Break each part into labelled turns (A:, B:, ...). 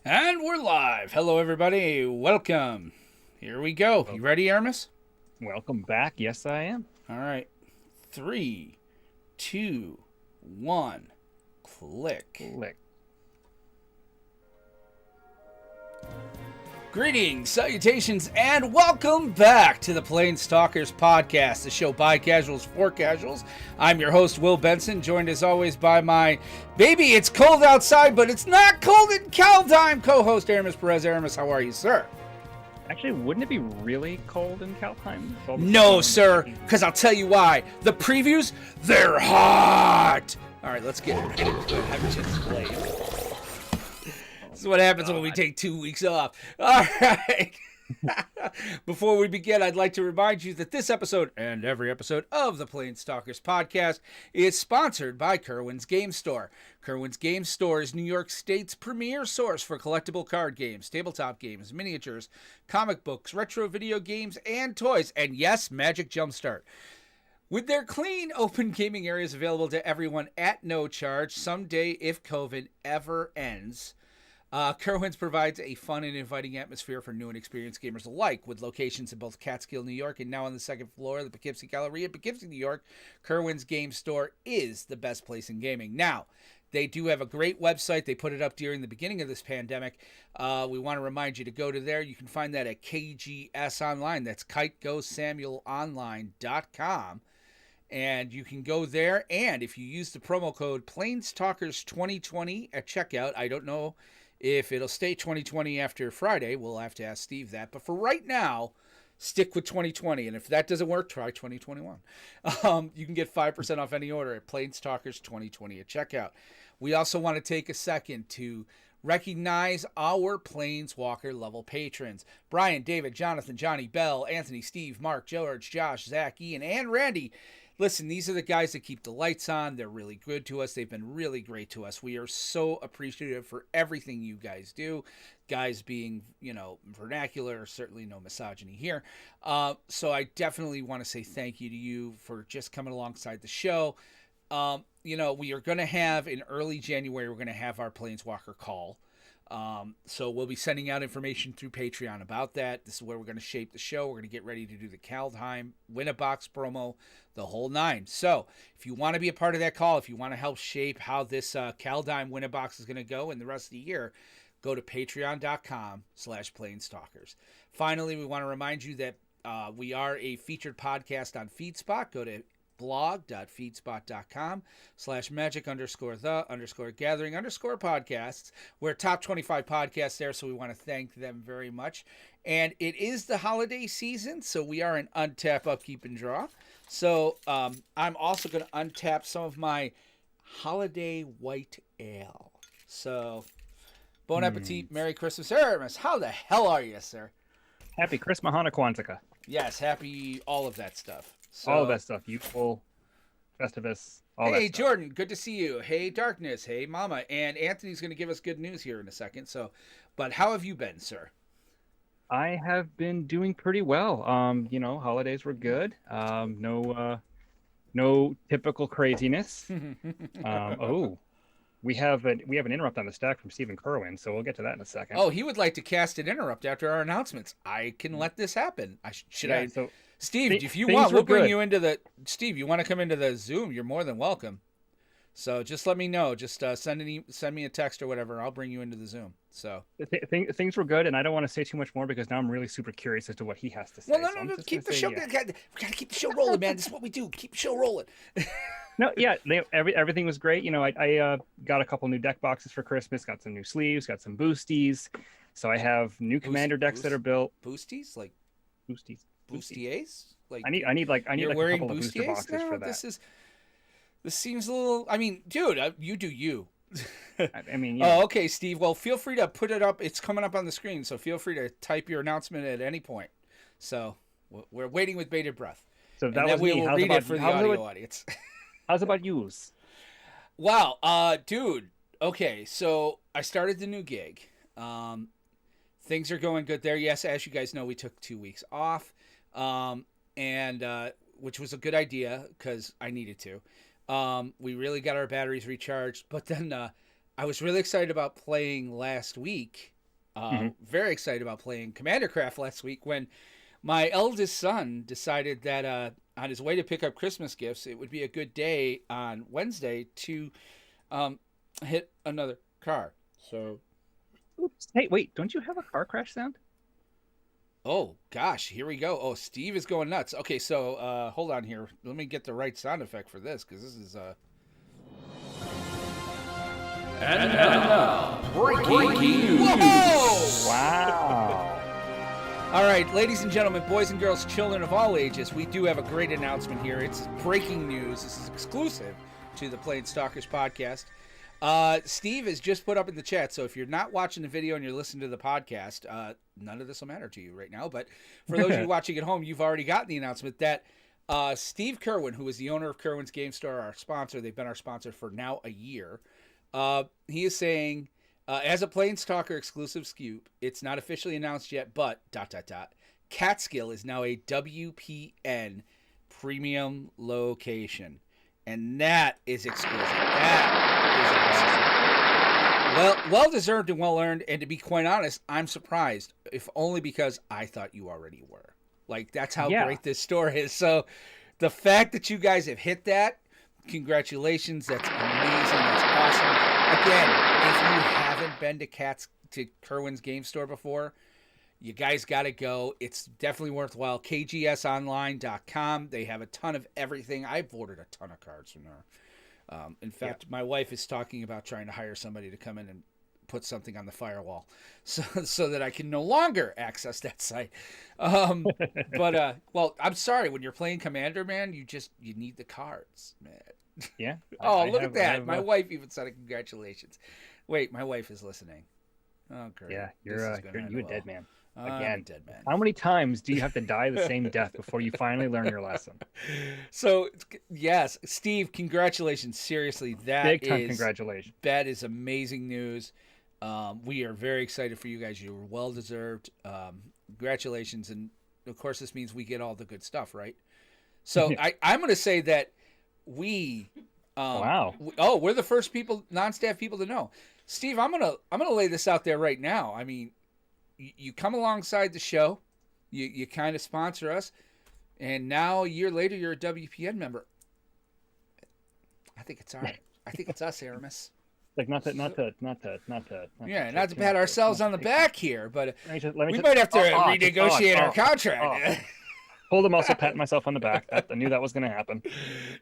A: And we're live. Hello, everybody. Welcome. Here we go.
B: Well,
A: You ready, Aramis?
B: welcome back. Yes, I am.
A: All right. Three, two, one. Click.
B: Click.
A: Greetings, salutations, and welcome back to the PlanesTalkers podcast, the show by casuals for casuals. I'm your host, Will Benson, joined as always by my baby. It's cold outside, but it's not cold in Kaldheim co-host, Aramis Perez. Aramis, how are you, sir?
B: Actually, wouldn't it be really cold in Kaldheim?
A: No, sir, because I'll tell you why. The previews, they're hot. All right, let's get it. Have a chance to play. This is what happens when we take 2 weeks off. All right. Before we begin, I'd like to remind you that this episode and every episode of the PlanesTalkers podcast is sponsored by Kerwin's Game Store. Kerwin's Game Store is New York State's premier source for collectible card games, tabletop games, miniatures, comic books, retro video games, and toys. And yes, Magic Jumpstart. With their clean, open gaming areas available to everyone at no charge, someday if COVID ever ends, Kerwin's provides a fun and inviting atmosphere for new and experienced gamers alike, with locations in both Catskill, New York, and now on the second floor of the Poughkeepsie Galleria in Poughkeepsie, New York. Kerwin's Game Store is the best place in gaming. Now, they do have a great website. They put it up during the beginning of this pandemic. We want to remind you to go to there. You can find that at KGS Online. That's KiteGoSamuelOnline.com. And you can go there. And if you use the promo code PlanesTalkers2020 at checkout, I don't know if it'll stay 2020 after Friday. We'll have to ask Steve that. But for right now, stick with 2020. And if that doesn't work, try 2021. You can get 5% off any order at PlanesTalkers2020 at checkout. We also want to take a second to recognize our Planeswalker level patrons. Brian, David, Jonathan, Johnny, Bell, Anthony, Steve, Mark, George, Josh, Zach, Ian, and Randy. Listen, these are the guys that keep the lights on. They're really good to us. They've been really great to us. We are so appreciative for everything you guys do. Guys being, vernacular, certainly no misogyny here. So I definitely want to say thank you to you for just coming alongside the show. We are going to have in early January, we're going to have our Planeswalker call. So we'll be sending out information through Patreon about that. This is where we're going to shape the show. We're going to get ready to do the Kaldheim Win-A-Box promo, the whole nine. So if you want to be a part of that call, if you want to help shape how this Kaldheim Win-A-Box is going to go in the rest of the year, go to patreon.com/planestalkers. Finally, we want to remind you that we are a featured podcast on FeedSpot. Go to blog.feedspot.com/magic_the_gathering_podcasts. We're top 25 podcasts there, so we want to thank them very much. And it is the holiday season, so we are an untap, upkeep, and draw. So I'm also going to untap some of my holiday white ale. So bon appetit, Merry Christmas, Aramis. How the hell are you, sir?
B: Happy Christmas, Hana Quantica.
A: Yes, happy all of that stuff. So,
B: all of that stuff. Youthful, Festivus, all that
A: hey,
B: stuff.
A: Jordan, good to see you. Hey, Darkness. Hey, Mama. And Anthony's going to give us good news here in a second. So, but how have you been, sir?
B: I have been doing pretty well. Holidays were good. No typical craziness. We have an interrupt on the stack from Stephen Kerwin, so we'll get to that in a second.
A: Oh, he would like to cast an interrupt after our announcements. I can let this happen. So Steve, if you want, we'll bring you into the... Steve, you want to come into the Zoom, you're more than welcome. So just let me know. Just send me a text or whatever. I'll bring you into the Zoom. So
B: things were good, and I don't want to say too much more because now I'm really super curious as to what he has to say.
A: Well, no. Keep the show. We gotta keep the show rolling, man. This is what we do. Keep the show rolling.
B: No, yeah, everything was great. I got a couple new deck boxes for Christmas. Got some new sleeves. Got some boosties. So I have new commander decks that are built.
A: Boosties, like
B: boosties.
A: Bustiers. Like
B: I need like a couple of booster boxes for that.
A: This seems a little. I mean, dude, you do you.
B: Oh,
A: okay, Steve. Well, feel free to put it up. It's coming up on the screen, so feel free to type your announcement at any point. So we're waiting with bated breath.
B: So that was
A: we
B: me.
A: will read it for the audio audience.
B: How's about yous?
A: Wow, dude. Okay, so I started the new gig. Things are going good there. Yes, as you guys know, we took 2 weeks off, and which was a good idea because I needed to. We really got our batteries recharged, but then I was really excited about playing last week.
B: Hmm.
A: Very excited about playing Commander Craft last week when my eldest son decided that on his way to pick up Christmas gifts, it would be a good day on Wednesday to um, hit another car. So,
B: Oops. Hey, wait, don't you have a car crash sound?
A: oh gosh, here we go. Oh, Steve is going nuts. Okay, so hold on here. Let me get the right sound effect for this because this is
C: And now, breaking news.
A: Whoa!
B: Wow.
A: All right, ladies and gentlemen, boys and girls, children of all ages, we do have a great announcement here. It's breaking news. This is exclusive to the PlanesTalkers podcast. Steve has just put up in the chat, so if you're not watching the video and you're listening to the podcast, none of this will matter to you right now. But for those of you watching at home, you've already gotten the announcement that Steve Kerwin, who is the owner of Kerwin's Game Store, our sponsor, they've been our sponsor for now a year, he is saying, as a Planestalker exclusive scoop, it's not officially announced yet, but ... Catskill is now a WPN premium location. And that is exclusive. That is awesome. Well deserved and well earned. And to be quite honest, I'm surprised, if only because I thought you already were. Like, that's how great this store is. So the fact that you guys have hit that, congratulations. That's amazing. That's awesome. Again, if you haven't been to Kerwin's Game Store before, you guys got to go. It's definitely worthwhile. KGSonline.com. They have a ton of everything. I've ordered a ton of cards from there. In fact, my wife is talking about trying to hire somebody to come in and put something on the firewall so that I can no longer access that site. Well, I'm sorry. When you're playing Commander, man, you need the cards, man.
B: Yeah.
A: Look at that. My wife even said congratulations. Wait, my wife is listening. Oh, great.
B: Yeah, you're a dead man.
A: Again, dead man.
B: How many times do you have to die the same death before you finally learn your lesson?
A: So, yes, Steve, congratulations. Seriously,
B: Big time congratulations.
A: That is amazing news. We are very excited for you guys. You were well deserved. Congratulations, and of course, this means we get all the good stuff, right? So, I'm going to say that we.
B: Wow.
A: We're the first non-staff people to know. Steve, I'm gonna lay this out there right now. I mean, you come alongside the show, you kind of sponsor us, and now a year later you're a WPN member. I think it's all right. I think it's us, Aramis.
B: Like not to
A: pat ourselves on the back here, but we might have to renegotiate our contract.
B: Hold them, also pat myself on the back. I knew that was going to happen.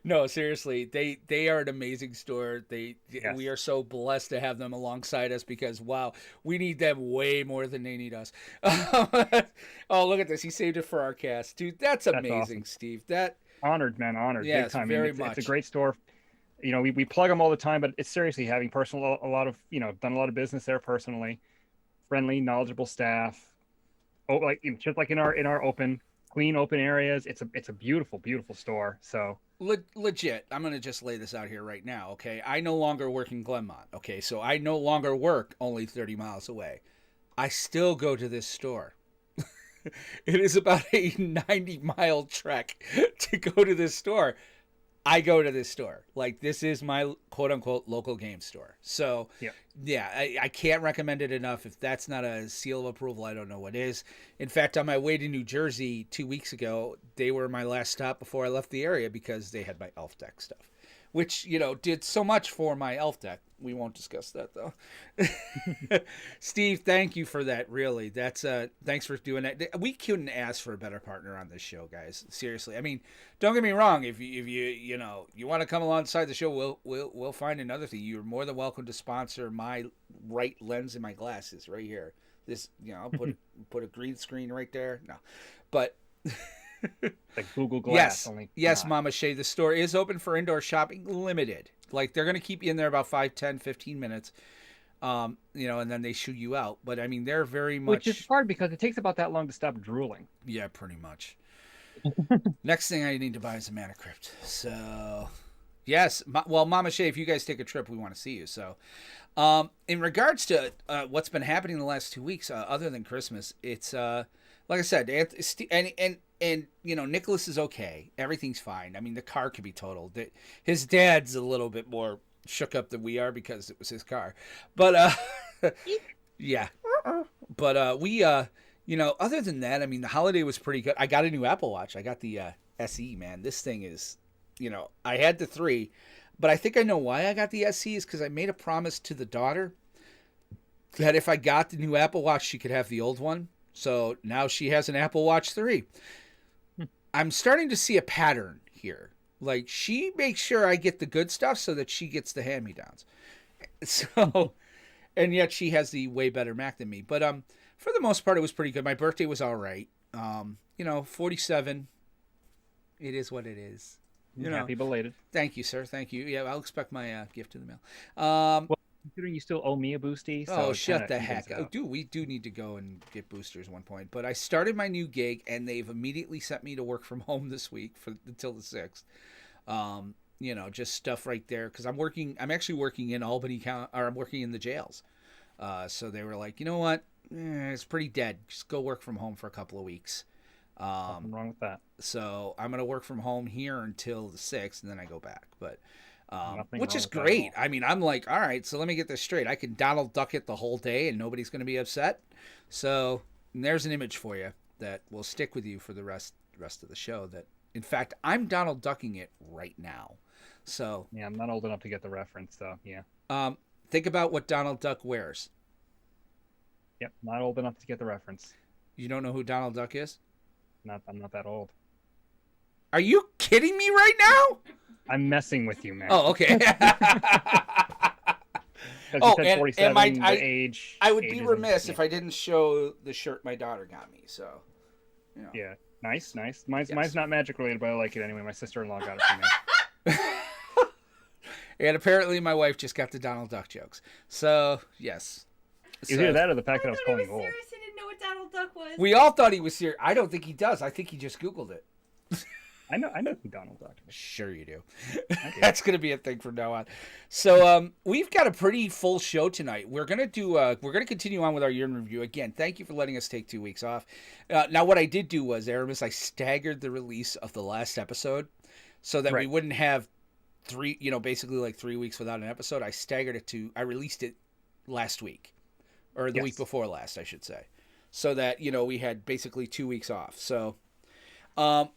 A: No, seriously, they are an amazing store. We are so blessed to have them alongside us because wow, we need them way more than they need us. Oh, look at this! He saved it for our cast, dude. That's amazing, awesome. Steve.
B: Honored, man, honored.
A: Yes,
B: big time.
A: Very much.
B: It's a great store. You know, we plug them all the time, but it's seriously having a lot of done a lot of business there personally. Friendly, knowledgeable staff. Oh, just like in our open. Clean open areas. It's a beautiful store. So
A: legit, I'm gonna just lay this out here right now. Okay, I no longer work in Glenmont. Okay, so I no longer work only 30 miles away. I still go to this store. It is about a 90-mile trek to go to this store. I go to this store. Like, this is my quote-unquote local game store. So, yeah, I can't recommend it enough. If that's not a seal of approval, I don't know what is. In fact, on my way to New Jersey 2 weeks ago, they were my last stop before I left the area because they had my elf deck stuff, which, did so much for my elf deck. We won't discuss that, though. Steve, thank you for that, really. That's thanks for doing that. We couldn't ask for a better partner on this show, guys. Seriously. I mean, don't get me wrong. If you want to come alongside the show, we'll find another thing. You're more than welcome to sponsor my right lens in my glasses right here. This, I'll put a green screen right there. No. But
B: like Google Glass.
A: Yes, Mama Shay, the store is open for indoor shopping, limited. Like, they're going to keep you in there about 5, 10, 15 minutes, and then they shoot you out. But, I mean, they're very much...
B: Which is hard because it takes about that long to stop drooling.
A: Yeah, pretty much. Next thing I need to buy is a Mana Crypt. So, yes. Mama Shay, if you guys take a trip, we want to see you. So, in regards to what's been happening the last 2 weeks, other than Christmas, it's, like I said, and Nicholas is okay. Everything's fine. I mean, the car could be totaled. His dad's a little bit more shook up than we are because it was his car. But yeah. But we other than that, I mean, the holiday was pretty good. I got a new Apple Watch. I got the SE, man. This thing is, I had the 3, but I think I know why I got the SE is because I made a promise to the daughter that if I got the new Apple Watch, she could have the old one. So now she has an Apple Watch 3. I'm starting to see a pattern here. Like, she makes sure I get the good stuff so that she gets the hand-me-downs. So, and yet she has the way better Mac than me. But for the most part, it was pretty good. My birthday was all right. 47. It is what it is.
B: Happy belated.
A: Thank you, sir. Thank you. Yeah, I'll expect my gift in the mail.
B: Well, considering you still owe me a boosty. So
A: shut the heck up. Oh, we do need to go and get boosters at one point. But I started my new gig, and they've immediately sent me to work from home this week until the 6th. Just stuff right there. Because I'm actually working in Albany County, or I'm working in the jails. So they were like, you know what? It's pretty dead. Just go work from home for a couple of weeks.
B: Nothing wrong with that.
A: So I'm going to work from home here until the 6th, and then I go back. But which is
B: wrong with that
A: great.
B: at all.
A: I mean, I'm like, all right, so let me get this straight. I can Donald Duck it the whole day, and nobody's going to be upset. So there's an image for you that will stick with you for the rest of the show. That, in fact, I'm Donald Ducking it right now. So
B: Yeah, I'm not old enough to get the reference, though. Yeah.
A: Think about what Donald Duck wears.
B: Yep, not old enough to get the reference.
A: You don't know who Donald Duck is?
B: I'm not that old.
A: Are you kidding me right now?
B: I'm messing with you, man.
A: Oh, okay.
B: You said 47,
A: and
B: age.
A: I would
B: age
A: be
B: isn't-
A: remiss
B: yeah.
A: if I didn't show the shirt my daughter got me. So,
B: Yeah, nice. Mine's
A: Yes.
B: not magic related, but I like it anyway. My sister-in-law got it for me.
A: And apparently my wife just got the Donald Duck jokes. So, yes.
B: Either that or the fact that I was calling you old.
D: serious. I didn't know what Donald Duck was.
A: We all thought he was serious. I don't think he does. I think he just Googled it.
B: I know who Donald Duck is.
A: Sure you do.
B: do.
A: That's going to be a thing from now on. So we've got a pretty full show tonight. We're going to continue on with our year in review. Again, thank you for letting us take 2 weeks off. Now, what I did do was, Aramis, I staggered the release of the last episode so that we
B: Right.
A: wouldn't have basically like 3 weeks without an episode. I released it last week, or the
B: Yes.
A: week before last, I should say, so that, we had basically 2 weeks off. So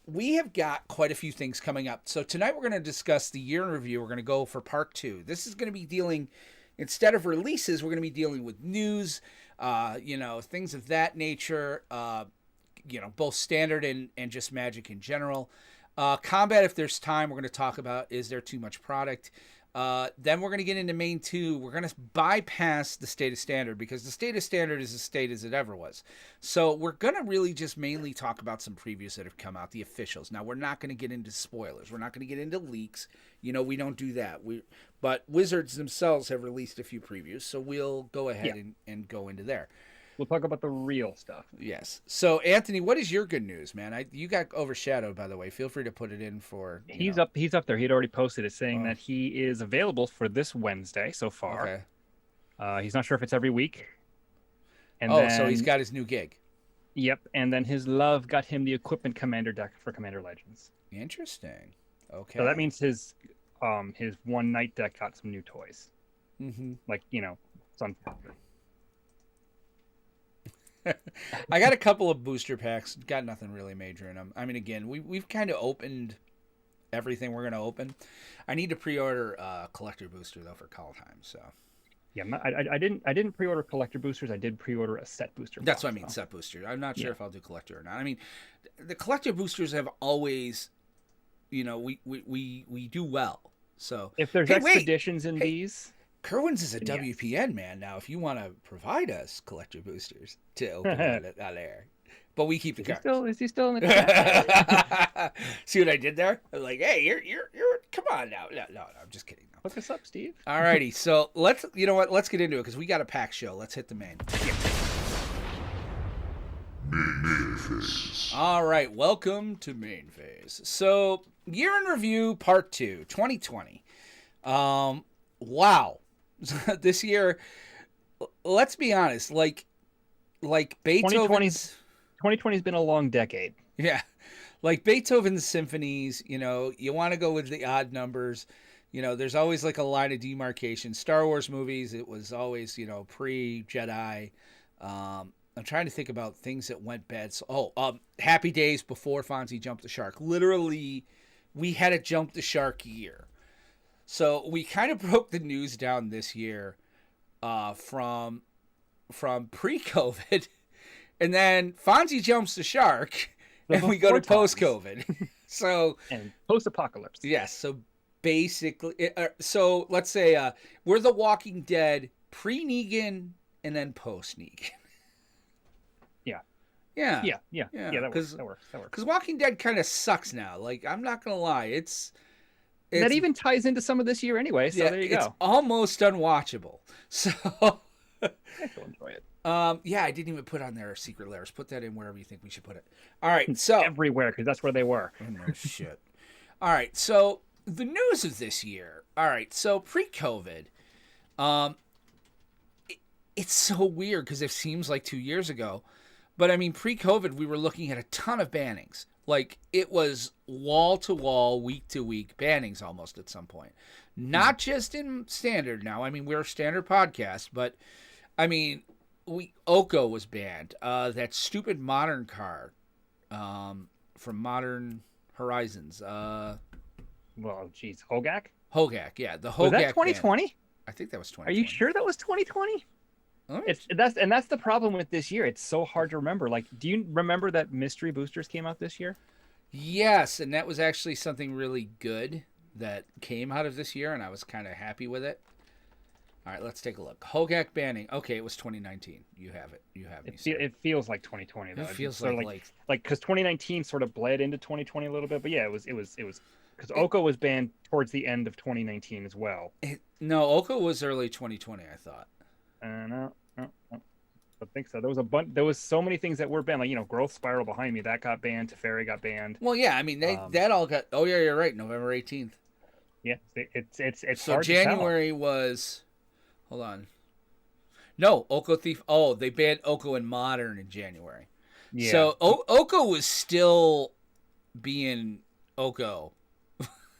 A: we have got quite a few things coming up. So tonight we're going to discuss the year in review. We're going to go for part 2. This is going to be dealing, instead of releases, we're going to be dealing with news, things of that nature, both standard and just Magic in general. Combat, if there's time, we're going to talk about, is there too much product? Then we're going to get into main 2. We're going to bypass the state of standard because the state of standard is as state as it ever was. So we're going to really just mainly talk about some previews that have come out, the officials. Now, we're not going to get into spoilers. We're not going to get into leaks. We don't do that. But Wizards themselves have released a few previews, so we'll go ahead and go into there.
B: We'll talk about the real stuff.
A: Yes. So, Anthony, what is your good news, man? You got overshadowed, by the way. Feel free to put it in for...
B: He's up there. He'd already posted it saying that he is available for this Wednesday so far.
A: Okay.
B: He's not sure if it's every week. And
A: so he's got his new gig.
B: Yep, and then his love got him the Equipment Commander deck for Commander Legends.
A: Interesting. Okay.
B: So that means his one night deck got some new toys.
A: Mm-hmm.
B: Like, Sunflower.
A: I got a couple of booster packs. Got nothing really major in them. I mean, again, we've kind of opened everything we're going to open. I need to pre-order a collector booster though for Kaldheim. So
B: Yeah, I didn't pre-order collector boosters. I did pre-order a set booster.
A: that's what I mean, set booster. I'm not sure if I'll do collector or not. I mean, the collector boosters have always, we do well. So
B: If there's expeditions in these.
A: Kerwin's is a WPN man now. If you want to provide us collector boosters to open on air, but we keep the cards.
B: Is he still in the chat?
A: See what I did there? I was like, hey, you're come on now. No, I'm just kidding. No.
B: Look us up, Steve.
A: Alrighty, so let's get into it because we got a packed show. Let's hit the main.
C: Main phase.
A: All right, welcome to main phase. So year in review, part 2, 2020. Wow. This year, let's be honest, like Beethoven's
B: 2020's been a long decade.
A: Yeah. Like Beethoven's symphonies, you want to go with the odd numbers. there's always like a line of demarcation. Star Wars movies, it was always, pre-Jedi. I'm trying to think about things that went bad. So, Happy Days before Fonzie jumped the shark. Literally, we had a jump the shark year. So we kind of broke the news down this year from pre-COVID. And then Fonzie jumps the shark, and we go to post-COVID. So
B: and post-apocalypse.
A: Yes. So basically, so let's say we're The Walking Dead pre-Negan and then post-Negan.
B: Yeah. That works.
A: Because Walking Dead kind of sucks now. Like, I'm not gonna lie, it's
B: that even ties into some of this year anyway. So there you go.
A: It's almost unwatchable. So
B: I still enjoy it.
A: I didn't even put on there Secret Lairs. Put that in wherever you think we should put it. All right, so
B: everywhere, because that's where they were.
A: Oh, no shit. All right, so the news of this year. All right, so pre-COVID, it's so weird because it seems like 2 years ago. But I mean, pre-COVID, we were looking at a ton of bannings. Like, it was wall to wall, week to week bannings almost at some point. Not just in standard now. I mean, we're a standard podcast, but I mean, Oko was banned. That stupid modern card from Modern Horizons.
B: Well, geez, Hogak?
A: Hogak, yeah, the Hogak.
B: Was that 2020?
A: Band. I think that was 2020.
B: Are you sure that was 2020? That's the problem with this year. It's so hard to remember. Like, do you remember that mystery boosters came out this year?
A: Yes, and that was actually something really good that came out of this year, and I was kind of happy with it. All right, let's take a look. Hogak banning. Okay, it was 2019. You have it. You have me.
B: It feels like 2020 though.
A: It feels
B: sort of
A: like
B: because 2019 sort of bled into 2020 a little bit. But yeah, it was because Oko was banned towards the end of 2019 as well.
A: No, Oko was early 2020. I thought.
B: No. I think so. There was a bunch. There was so many things that were banned. Like, Growth Spiral behind me, that got banned. Teferi got banned.
A: Well, yeah. I mean, that all got. Oh yeah, you're right. November 18th.
B: Yeah, it's
A: so
B: hard
A: January
B: to tell.
A: Was. Hold on. No, Oko Thief. Oh, they banned Oko in Modern in January. Yeah. So Oko was still being Oko.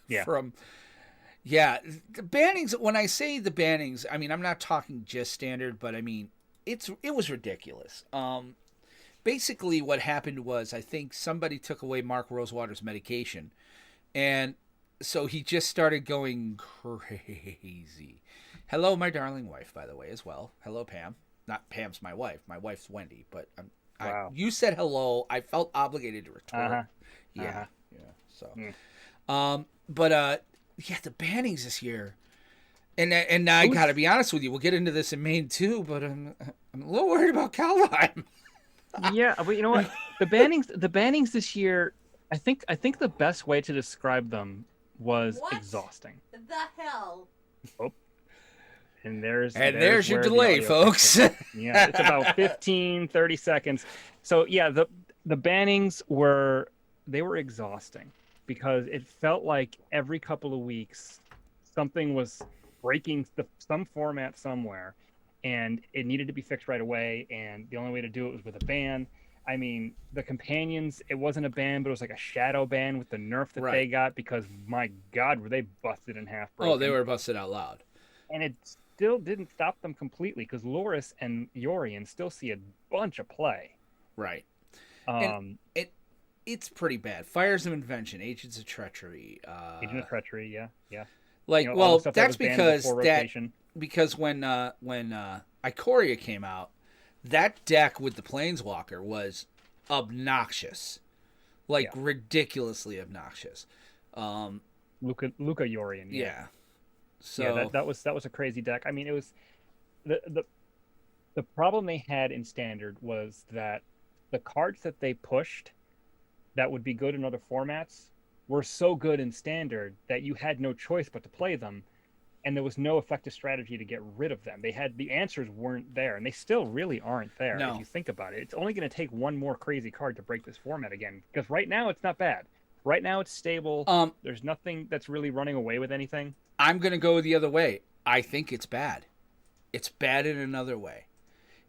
B: Yeah.
A: The bannings. When I say the bannings, I mean, I'm not talking just standard, but I mean, it was ridiculous. Basically what happened was, I think somebody took away Mark Rosewater's medication, and so he just started going crazy. Hello, my darling wife, by the way, as well. Hello, Pam. Not Pam's my wife. My wife's Wendy, but
B: wow.
A: You said hello. I felt obligated to retort.
B: Uh-huh.
A: Yeah. So, but the bannings this year. And I got to be honest with you, we'll get into this in Maine too, but I'm a little worried about Kaldheim.
B: Yeah, but you know what? The bannings this year, I think the best way to describe them was exhausting.
D: The hell?
B: Oh. And there's
A: your delay, folks.
B: Yeah, it's about 15-30 seconds. So yeah, the bannings were exhausting because it felt like every couple of weeks something was breaking some format somewhere, and it needed to be fixed right away, and the only way to do it was with a ban. I mean, the companions, it wasn't a ban, but it was like a shadow ban with the nerf that they got, because my God, were they busted in half broken.
A: Oh, they were busted out loud.
B: And it still didn't stop them completely, because Loris and Yorian still see a bunch of play.
A: Right. It's pretty bad. Fires of Invention, Agents of Treachery.
B: Agent of Treachery, yeah.
A: Like, that's because when Ikoria came out, that deck with the Planeswalker was obnoxious, ridiculously obnoxious.
B: Luca Yorian.
A: Yeah. So
B: yeah, that was a crazy deck. I mean, it was the problem they had in Standard was that the cards that they pushed that would be good in other formats were so good in Standard that you had no choice but to play them, and there was no effective strategy to get rid of them. The answers weren't there, and they still really aren't there.
A: No.
B: If you think about it, it's only going to take one more crazy card to break this format again, because right now it's not bad. Right now it's stable. There's nothing that's really running away with anything.
A: I'm going to go the other way. I think it's bad. It's bad in another way.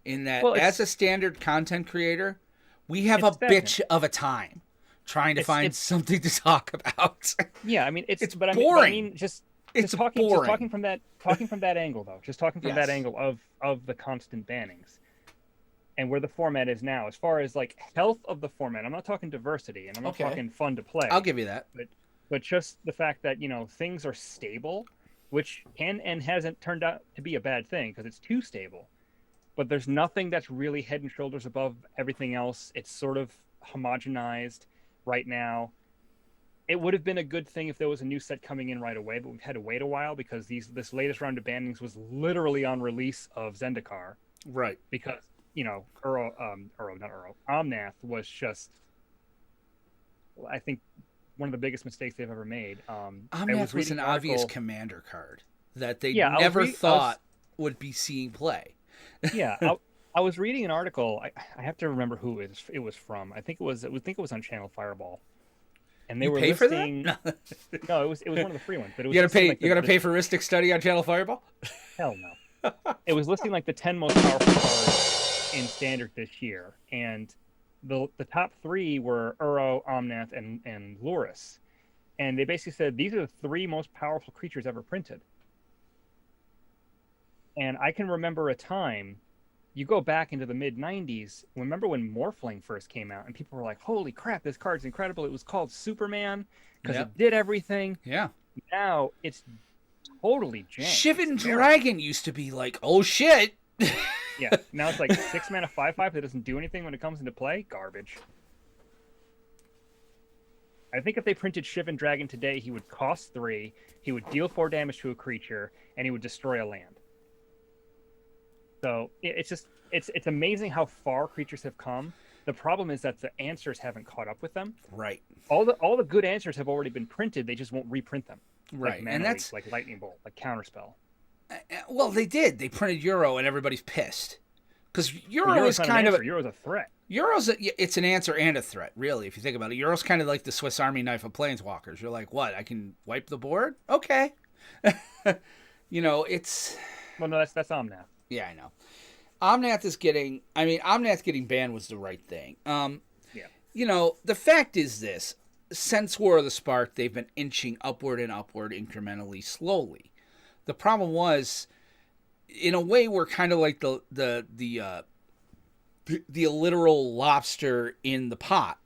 A: In that, as a Standard content creator, we have a bitch of a time trying to find something to talk about.
B: Yeah, I mean, it's
A: boring.
B: just
A: It's
B: just
A: boring.
B: talking from that angle though. Just talking from that
A: Yes.
B: angle of the constant bannings and where the format is now, as far as like health of the format. I'm not talking diversity, and I'm not
A: Okay.
B: talking fun to play.
A: I'll give you that.
B: But just the fact that things are stable, which can and hasn't turned out to be a bad thing because it's too stable. But there's nothing that's really head and shoulders above everything else. It's sort of homogenized right now. It would have been a good thing if there was a new set coming in right away, but we've had to wait a while because this latest round of bannings was literally on release of Zendikar.
A: Right.
B: Because Omnath was just, I think, one of the biggest mistakes they've ever made.
A: Omnath was an obvious commander card that they
B: Yeah,
A: never thought would be seeing play.
B: Yeah, I was reading an article. I have to remember who it was from. I think it was on Channel Fireball, and they were
A: pay
B: listing.
A: For that?
B: No, it was one of the free ones. But it was
A: you gotta pay.
B: Like
A: you gotta pay for Ristic Study on Channel Fireball.
B: Hell no. It was listing like the 10 most powerful cards in Standard this year, and the top 3 were Uro, Omnath, and Lurrus, and they basically said these are the 3 most powerful creatures ever printed. And I can remember a time, you go back into the mid-90s, remember when Morphling first came out, and people were like, holy crap, this card's incredible. It was called Superman because it did everything.
A: Yeah.
B: Now it's totally jank.
A: Shivan Dragon used to be like, oh shit.
B: Yeah, now it's like 6 mana 5/5 that doesn't do anything when it comes into play. Garbage. I think if they printed Shivan Dragon today, he would cost 3, he would deal 4 damage to a creature, and he would destroy a land. So it's amazing how far creatures have come. The problem is that the answers haven't caught up with them.
A: Right.
B: All the good answers have already been printed. They just won't reprint them.
A: Right.
B: Like Mana
A: And that's
B: Leak, like Lightning Bolt, like Counterspell.
A: Well, they did. They printed Euro, and everybody's pissed because Euro
B: Euro's
A: is
B: not
A: kind
B: an
A: of
B: answer. Euro's a threat.
A: It's an answer and a threat, really, if you think about it. Euro's kind of like the Swiss Army knife of Planeswalkers. You're like, what? I can wipe the board? Okay. It's.
B: Well, no, that's Omnath.
A: Yeah, I know. Omnath getting banned was the right thing.
B: Yeah.
A: The fact is this: since War of the Spark, they've been inching upward and upward incrementally, slowly. The problem was, in a way, we're kind of like the literal lobster in the pot.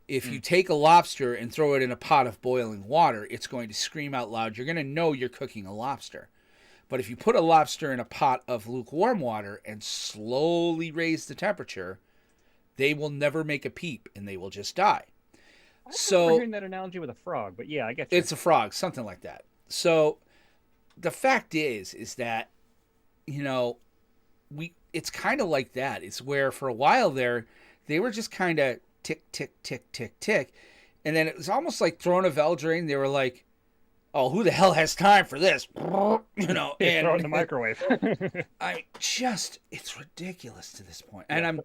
A: If you take a lobster and throw it in a pot of boiling water, it's going to scream out loud. You're going to know you're cooking a lobster. But if you put a lobster in a pot of lukewarm water and slowly raise the temperature, they will never make a peep and they will just die.
B: I remember hearing that analogy with a frog, but yeah, I get you.
A: It's a frog, something like that. So the fact is that, it's kind of like that. It's where for a while there, they were just kind of tick, tick, tick, tick, tick. And then it was almost like throwing a Veldrein. They were like, oh, who the hell has time for this? And
B: throw it in the microwave.
A: It's ridiculous to this point. And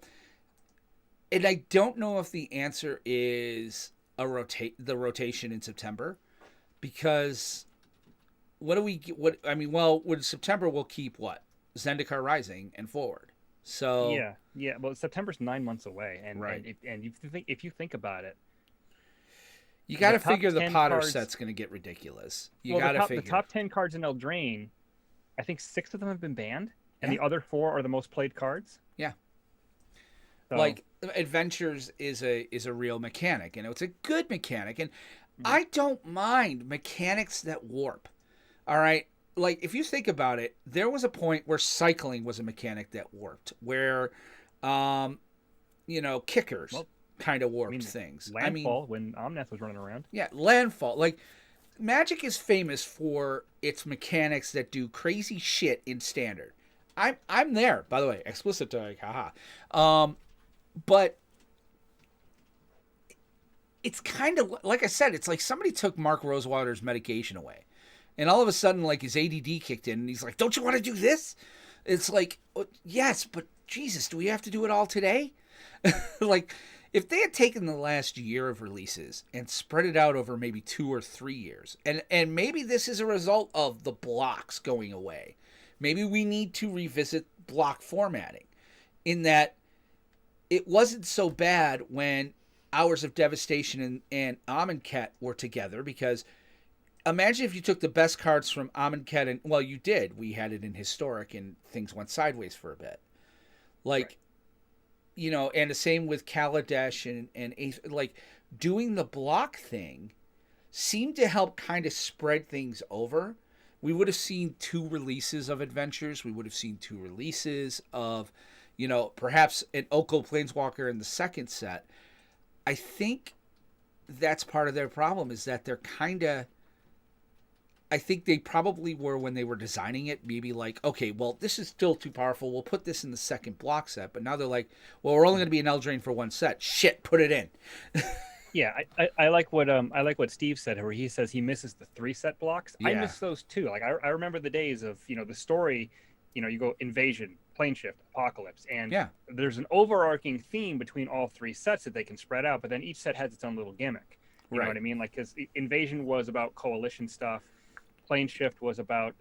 A: I don't know if the answer is the rotation in September, because with September we'll keep what? Zendikar Rising and forward. So
B: yeah. Well, September's 9 months away, and
A: right.
B: And if you think about it,
A: you got to figure the Potter
B: cards,
A: set's going to get ridiculous.
B: The top 10 cards in Eldraine, I think 6 of them have been banned, and the other 4 are the most played cards.
A: Yeah.
B: So,
A: like Adventures is a real mechanic, and it's a good mechanic, and I don't mind mechanics that warp. All right. Like, if you think about it, there was a point where cycling was a mechanic that warped, where, kickers kind of warped things.
B: Landfall, when Omnath was running around.
A: Yeah, Landfall. Like, Magic is famous for its mechanics that do crazy shit in Standard. I'm there, by the way. Explicit tag, haha. But it's kind of, like I said, it's like somebody took Mark Rosewater's medication away. And all of a sudden, like, his ADD kicked in, and he's like, don't you want to do this? It's like, yes, but Jesus, do we have to do it all today? Like, if they had taken the last year of releases and spread it out over maybe 2 or 3 years, and maybe this is a result of the blocks going away. Maybe we need to revisit block formatting, in that it wasn't so bad when Hours of Devastation and Amonkhet were together, because imagine if you took the best cards from Amonkhet and, well, you did. We had it in Historic and things went sideways for a bit. Like,
B: Right.
A: you know, and the same with Kaladesh and like doing the block thing seemed to help kind of spread things over. We would have seen 2 releases of adventures. We would have seen 2 releases of, you know, perhaps an Oko Planeswalker in the second set. I think that's part of their problem is that they're kind of, I think they probably were when they were designing it, maybe like, okay, well, this is still too powerful. We'll put this in the second block set. But now they're like, well, we're only going to be an Eldraine for 1 set. Shit, put it in.
B: Yeah, I like what Steve said, where he says he misses the 3 set blocks. I
A: Yeah.
B: miss those too. Like I remember the days of, you know, the story, you know, you go Invasion, Plane Shift, Apocalypse, and
A: Yeah.
B: there's an overarching theme between all 3 sets that they can spread out, but then each set has its own little gimmick. You know what I mean? Like, because Invasion was about coalition stuff, Plane Shift was about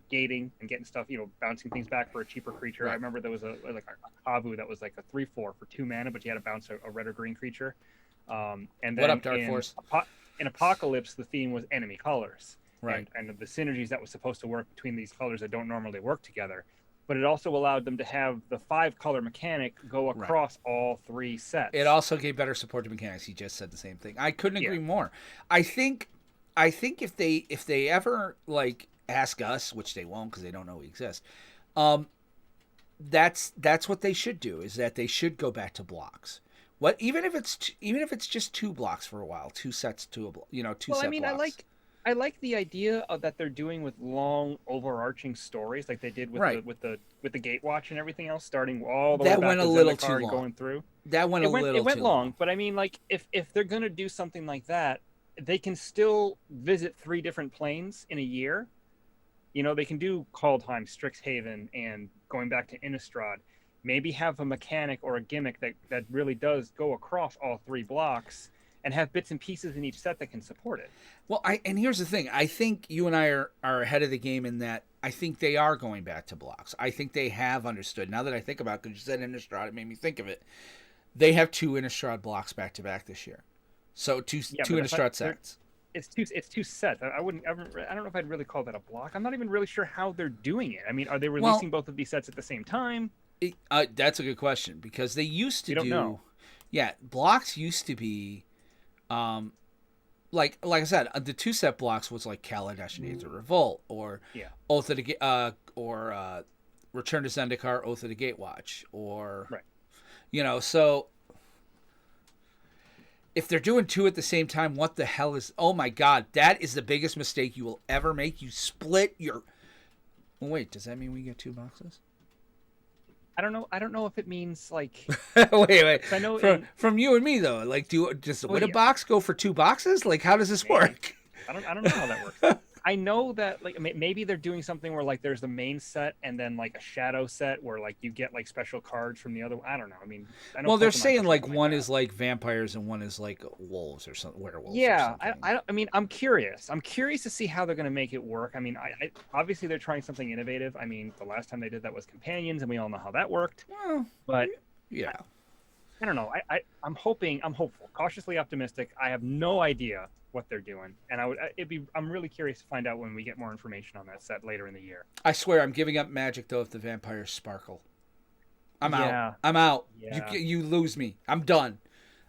B: gating and getting stuff, you know, bouncing things back for a cheaper creature.
A: Right.
B: I remember there was a Havu that was like a 3/4 for 2 mana, but you had to bounce a red or green creature. And then
A: What up, Dark
B: in,
A: Force?
B: In Apocalypse, the theme was enemy colors,
A: Right.
B: and the synergies that was supposed to work between these colors that don't normally work together. But it also allowed them to have the 5-color mechanic go across all 3 sets.
A: It also gave better support to mechanics. He just said the same thing. I couldn't agree more. I think if they ever like ask us, which they won't because they don't know we exist, that's what they should do. Is that they should go back to blocks. What even if it's just 2 blocks for a while, 2 sets to a you know 2
B: well,
A: set
B: I mean,
A: blocks.
B: I like the idea of that they're doing with long overarching stories, like they did with the Gatewatch and everything else, starting all the way
A: That
B: back
A: went
B: to
A: a little
B: Zendikar
A: too
B: and
A: long.
B: going through.
A: That went a little
B: It went
A: too
B: long, but I mean, like if they're gonna do something like that, they can still visit 3 different planes in a year. You know, they can do Kaldheim, Strixhaven, and going back to Innistrad. Maybe have a mechanic or a gimmick that really does go across all 3 blocks, and have bits and pieces in each set that can support it.
A: Well, and here's the thing. I think you and I are ahead of the game in that I think they are going back to blocks. I think they have understood. Now that I think about it, because you said Innistrad, it made me think of it. They have 2 Innistrad blocks back to back this year. So two Innistrad sets.
B: It's 2 sets. I don't know if I'd really call that a block. I'm not even really sure how they're doing it. I mean, are they releasing both of these sets at the same time?
A: That's a good question because they used to
B: don't know.
A: Yeah, blocks used to be, like I said, the 2 set blocks was like Kaladesh and Age of Revolt or Oath of the or Return to Zendikar, Oath of the Gatewatch, or you know. So if they're doing 2 at the same time, what the hell is? Oh my God, that is the biggest mistake you will ever make. You split your. Well, wait, does that mean we get 2 boxes?
B: I don't know if it means like.
A: wait.
B: I know
A: from you and me though. Like, does the winner box go for 2 boxes? Like, how does this work?
B: I don't know how that works. I know that like maybe they're doing something where like there's the main set and then like a shadow set where like you get like special cards from the other. I don't know. I mean, I know.
A: Well, they're saying like one is like vampires and one is like wolves or something. Werewolves.
B: Yeah,
A: or something.
B: I mean, I'm curious. I'm curious to see how they're going to make it work. I mean, I obviously they're trying something innovative. I mean, the last time they did that was companions, and we all know how that worked.
A: Well,
B: but
A: yeah,
B: I don't know. I'm hopeful, cautiously optimistic. I have no idea what they're doing, and I'm really curious to find out when we get more information on that set later in the year.
A: I swear I'm giving up Magic though if the vampires sparkle. I'm
B: Yeah.
A: out. I'm out.
B: Yeah.
A: You lose me. I'm done.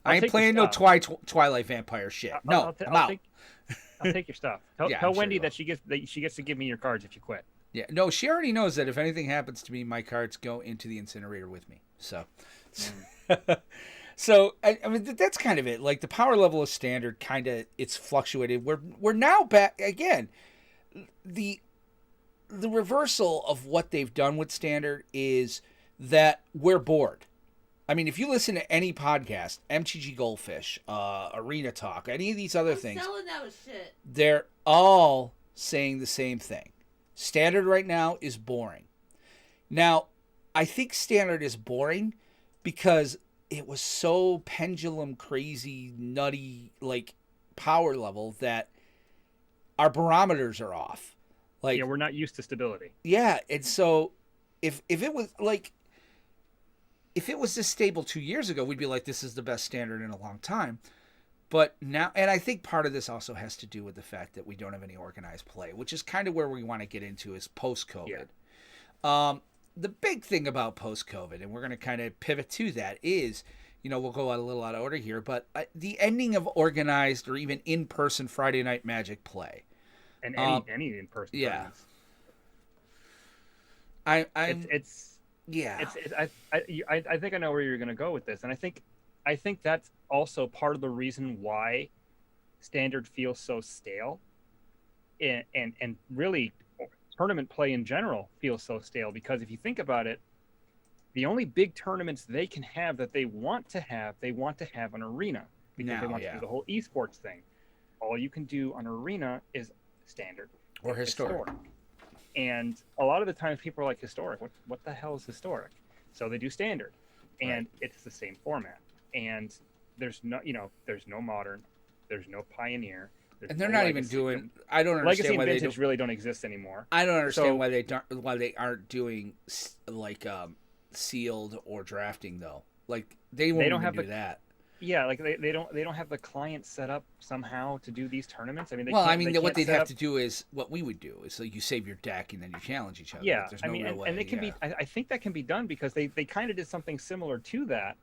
A: I ain't
B: take
A: playing
B: your
A: no
B: stuff.
A: Twilight vampire shit. No, I'm out.
B: I'll take your stuff. Tell
A: I'm sure
B: Wendy
A: you will.
B: that she gets to give me your cards if you quit.
A: Yeah, no, she already knows that if anything happens to me, my cards go into the incinerator with me. So, so I mean that's kind of it. Like the power level of Standard, kind of it's fluctuated. We're now back again. The reversal of what they've done with Standard is that we're bored. I mean, if you listen to any podcast, MTG Goldfish, Arena Talk, any of these other things,
D: selling that with shit.
A: they're all saying the same thing. Standard right now is boring. Now, I think Standard is boring because it was so pendulum crazy, nutty, like power level that our barometers are off. Like,
B: Yeah, we're not used to stability.
A: yeah, and so if it was like if it was this stable 2 years ago, we'd be like, this is the best Standard in a long time. But now, and I think part of this also has to do with the fact that we don't have any organized play, which is kind of where we want to get into is post-COVID. The big thing about post-COVID, and we're going to kind of pivot to that, is, we'll go a little out of order here, but the ending of organized or even in-person Friday Night Magic play.
B: And any in-person tournaments. I think I know where you're going to go with this, and I think that's also part of the reason why Standard feels so stale, and really tournament play in general feels so stale, because if you think about it, the only big tournaments they can have that they want to have an arena, because they want to do the whole esports thing. All you can do on arena is Standard
A: or historic.
B: And a lot of the times people are like, historic, what the hell is historic? So they do Standard, and it's the same format. And there's no modern, there's no pioneer,
A: and they're not even doing. I don't understand
B: legacy
A: why
B: and vintage
A: they
B: really don't exist anymore.
A: I don't understand why they aren't doing like sealed or drafting though. Like they won't even do that.
B: Yeah, like they don't have the client set up somehow to do these tournaments. I mean,
A: what they'd have to do is what we would do is like you save your deck and then you challenge each other.
B: Yeah,
A: there's no real way.
B: And it can be. I think that can be done because they kind of did something similar to that,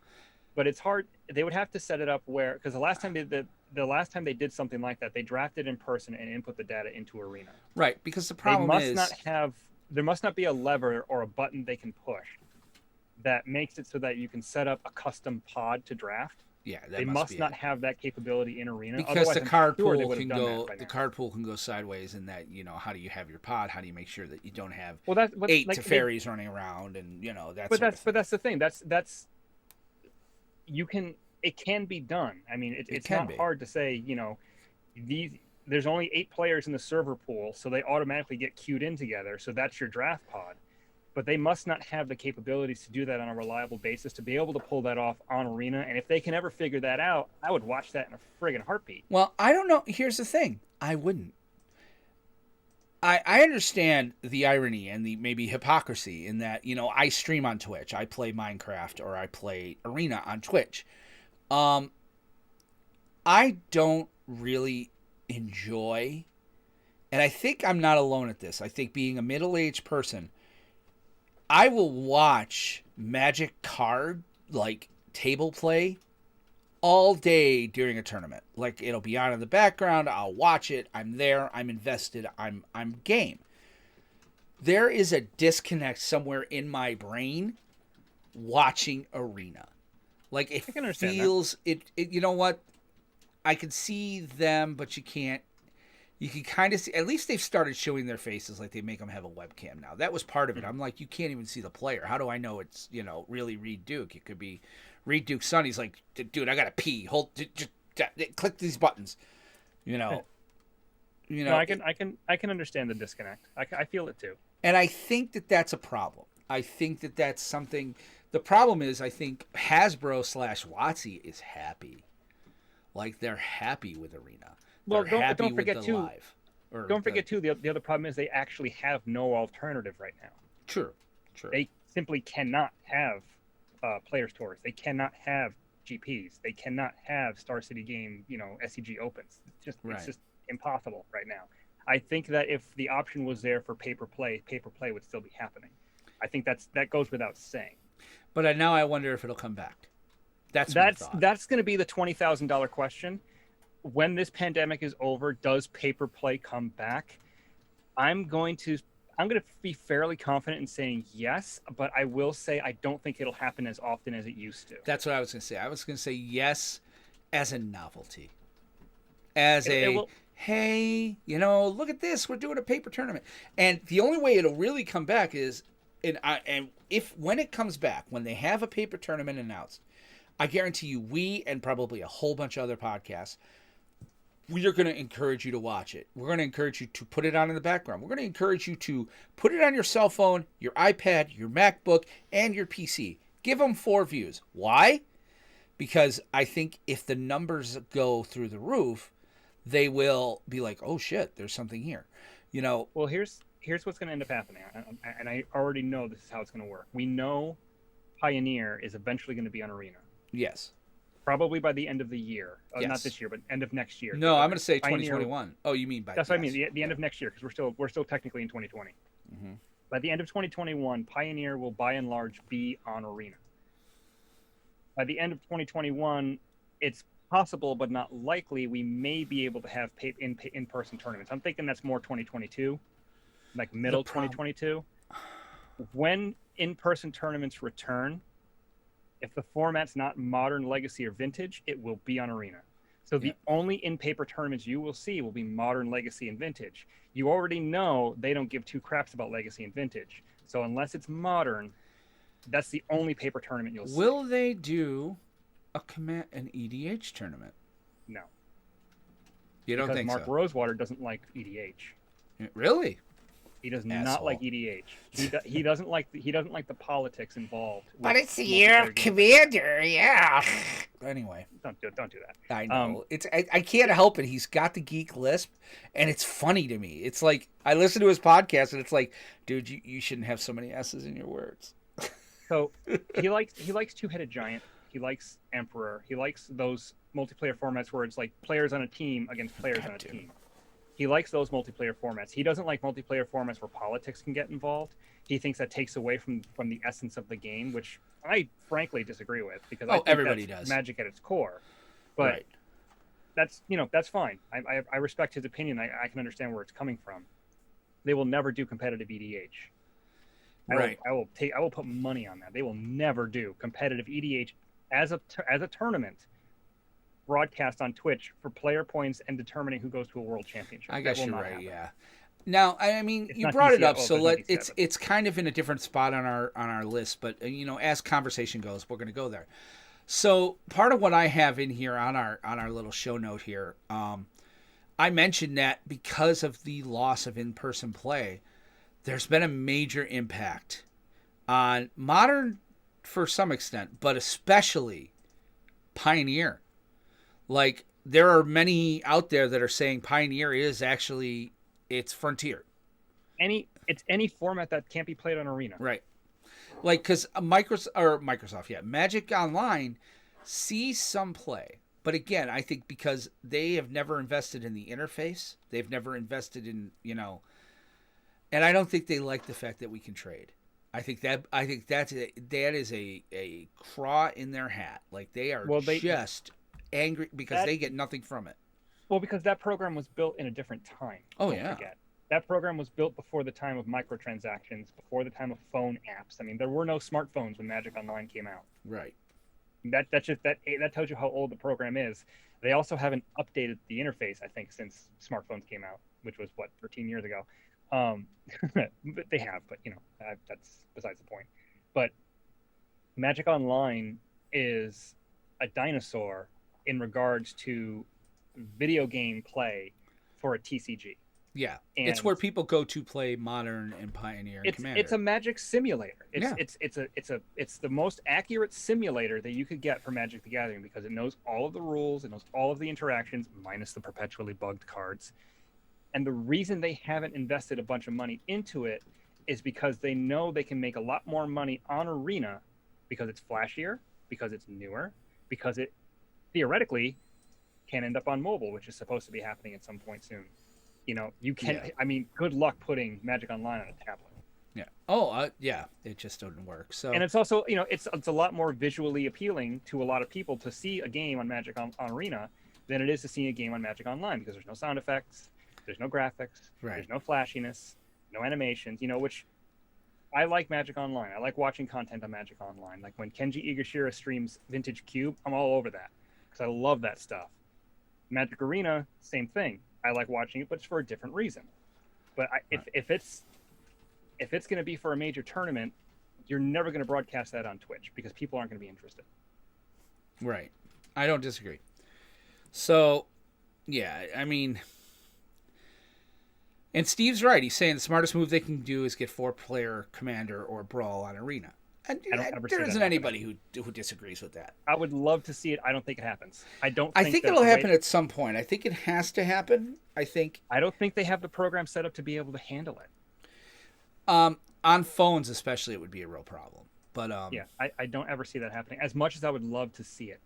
B: but it's hard. They would have to set it up because the last time they did something like that, they drafted in person and input the data into Arena.
A: Right, because the problem
B: there must not be a lever or a button they can push that makes it so that you can set up a custom pod to draft.
A: Yeah,
B: they must not have that capability in Arena,
A: because the card pool can go. The card pool can go sideways in that how do you have your pod? How do you make sure that you don't have 8 Teferis running around and that?
B: But that's the thing. That's you can. It can be done. I mean, it's not hard to say. There's only 8 players in the server pool, so they automatically get queued in together. So that's your draft pod. But they must not have the capabilities to do that on a reliable basis to be able to pull that off on Arena. And if they can ever figure that out, I would watch that in a friggin' heartbeat.
A: Well, I don't know. Here's the thing. I wouldn't. I understand the irony and the maybe hypocrisy in that, I stream on Twitch. I play Minecraft or I play Arena on Twitch. I don't really enjoy, and I think I'm not alone at this. I think being a middle-aged person, I will watch Magic card, like table play, all day during a tournament. Like it'll be on in the background. I'll watch it. I'm there. I'm invested. I'm game. There is a disconnect somewhere in my brain watching Arena. Like it feels it. You know what? I can see them, but you can't. You can kind of see, at least they've started showing their faces, like they make them have a webcam now. That was part of it. I'm like, you can't even see the player. How do I know it's, really Reed Duke? It could be Reed Duke's son. He's like, dude, I got to pee. Hold, just click these buttons.
B: No, I can understand the disconnect. I feel it too.
A: And I think that that's a problem. I think that that's something. The problem is, I think Hasbro / WotC is happy. Like they're happy with Arena.
B: Well, don't forget too. Don't forget too. The other problem is they actually have no alternative right now.
A: True.
B: They simply cannot have Players Tours. They cannot have GPs. They cannot have Star City Game. SCG Opens. It's just impossible right now. I think that if the option was there for paper play would still be happening. I think that goes without saying.
A: But now I wonder if it'll come back. That's
B: going to be the $20,000 question. When this pandemic is over, does paper play come back? I'm going to be fairly confident in saying yes, but I will say I don't think it'll happen as often as it used to. That's
A: what I was going to say. I was going to say yes as a novelty. Hey, look at this. We're doing a paper tournament. And the only way it'll really come back is, when it comes back, when they have a paper tournament announced, I guarantee you, we and probably a whole bunch of other podcasts, we are going to encourage you to watch it. We're going to encourage you to put it on in the background. We're going to encourage you to put it on your cell phone, your iPad, your MacBook, and your PC. Give them 4 views. Why? Because I think if the numbers go through the roof, they will be like, oh shit, there's something here.
B: Well, here's what's going to end up happening. And I already know this is how it's going to work. We know Pioneer is eventually going to be on Arena.
A: Yes.
B: probably by the end of the year. Not
A: Yes.
B: this year, but end of next year.
A: No, I'm going to say
B: Pioneer-
A: 2021. Oh, you mean by
B: That's what I
A: yes.
B: mean. The end of next year, because we're still technically in 2020.
A: Mm-hmm.
B: By the end of 2021, Pioneer will by and large be on Arena. By the end of 2021, it's possible but not likely we may be able to have in-person tournaments. I'm thinking that's more 2022, like middle 2022. When in-person tournaments return, if the format's not Modern, Legacy, or Vintage, it will be on Arena. So the only in-paper tournaments you will see will be Modern, Legacy, and Vintage. You already know they don't give two craps about Legacy and Vintage. So unless it's Modern, that's the only paper tournament you'll see.
A: Will they do an EDH tournament?
B: No.
A: You don't think
B: Mark
A: so?
B: Rosewater doesn't like EDH.
A: Really?
B: He does not like EDH. He doesn't like the politics involved.
E: But it's the year of Commander, yeah.
A: Anyway,
B: don't do that.
A: I know I can't help it. He's got the geek lisp, and it's funny to me. It's like I listen to his podcast, and it's like, dude, you shouldn't have so many S's in your words.
B: So he likes Two-Headed Giant. He likes Emperor. He likes those multiplayer formats where it's like players on a team against players on a team. He likes those multiplayer formats. He doesn't like multiplayer formats where politics can get involved. He thinks that takes away from the essence of the game, which I frankly disagree with, because I think
A: everybody
B: that's
A: does
B: Magic at its core. But that's fine. I respect his opinion. I can understand where it's coming from. They will never do competitive EDH. I will put money on that. They will never do competitive EDH as a tournament broadcast on Twitch for player points and determining who goes to a world championship.
A: I guess you're right.
B: Happen.
A: Yeah. Now, I mean, you brought it up, so it's kind of in a different spot on our list, but as conversation goes, we're going to go there. So part of what I have in here on our little show note here, I mentioned that because of the loss of in-person play, there's been a major impact on Modern for some extent, but especially Pioneer. Like, there are many out there that are saying Pioneer is actually, it's Frontier.
B: It's any format that can't be played on Arena.
A: Right. Like, because Microsoft, Magic Online sees some play. But again, I think because they have never invested in the interface, they've never invested in, and I don't think they like the fact that we can trade. I think that is a craw in their hat. Like, they are just angry because they get nothing from it.
B: Well, because that program was built in a different time.
A: Oh, don't
B: forget. That program was built before the time of microtransactions, before the time of phone apps. I mean, there were no smartphones when Magic Online came out.
A: Right.
B: That tells you how old the program is. They also haven't updated the interface, I think, since smartphones came out, which was 13 years ago. They have, but that's besides the point. But Magic Online is a dinosaur in regards to video game play for a TCG.
A: Yeah, and it's where people go to play Modern and Pioneer and Commander.
B: It's a Magic simulator. It's the most accurate simulator that you could get for Magic the Gathering, because it knows all of the rules, it knows all of the interactions, minus the perpetually bugged cards. And the reason they haven't invested a bunch of money into it is because they know they can make a lot more money on Arena because it's flashier, because it's newer, because it theoretically can end up on mobile, which is supposed to be happening at some point soon. You can. Yeah. I mean, good luck putting Magic Online on a tablet.
A: Yeah. Oh, it just doesn't work. So.
B: And it's also, it's a lot more visually appealing to a lot of people to see a game on Magic on Arena than it is to see a game on Magic Online, because there's no sound effects, there's no graphics, there's no flashiness, no animations. Which I like Magic Online. I like watching content on Magic Online. Like when Kenji Igashira streams Vintage Cube, I'm all over that because I love that stuff. Magic Arena, same thing. I like watching it, but it's for a different reason. But if it's going to be for a major tournament, you're never going to broadcast that on Twitch because people aren't going to be interested.
A: Right. I don't disagree. So, yeah, I mean, and Steve's right. He's saying the smartest move they can do is get 4-player Commander or Brawl on Arena. And there isn't anybody who disagrees with that.
B: I would love to see it. I don't think it happens.
A: I think it'll happen at some point. I think it has to happen. I don't think
B: they have the program set up to be able to handle it.
A: On phones especially, it would be a real problem. But
B: I don't ever see that happening. As much as I would love to see it.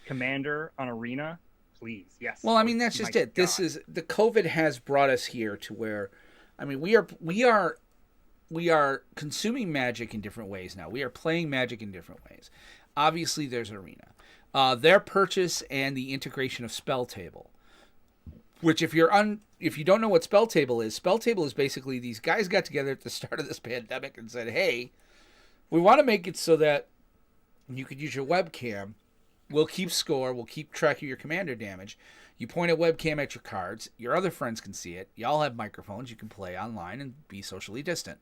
B: Commander on Arena, please, yes.
A: Well, I mean, that's just it. This is the COVID has brought us here to where, I mean, we are consuming Magic in different ways now. We are playing Magic in different ways. Obviously, there's Arena. Their purchase and the integration of Spell Table, which if you don't know what Spell Table is basically these guys got together at the start of this pandemic and said, hey, we want to make it so that you could use your webcam. We'll keep score. We'll keep track of your commander damage. You point a webcam at your cards. Your other friends can see it. Y'all have microphones. You can play online and be socially distant.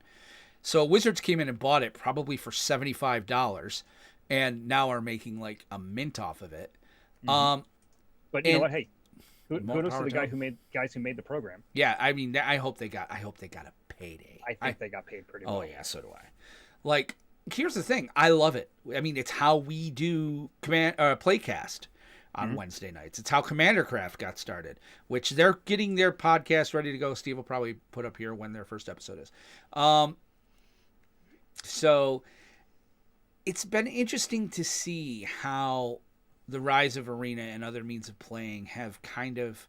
A: So Wizards came in and bought it probably for $75 and now are making like a mint off of it.
B: Mm-hmm. But you know what? Hey, kudos to the guys who made the program.
A: Yeah, I mean, I hope they got a payday.
B: I think they got paid pretty well.
A: Oh yeah, so do I. Like, here's the thing. I love it. I mean, it's how we do Playcast on Wednesday nights. It's how Commander Craft got started, which they're getting their podcast ready to go. Steve will probably put up here when their first episode is. So it's been interesting to see how the rise of Arena and other means of playing have kind of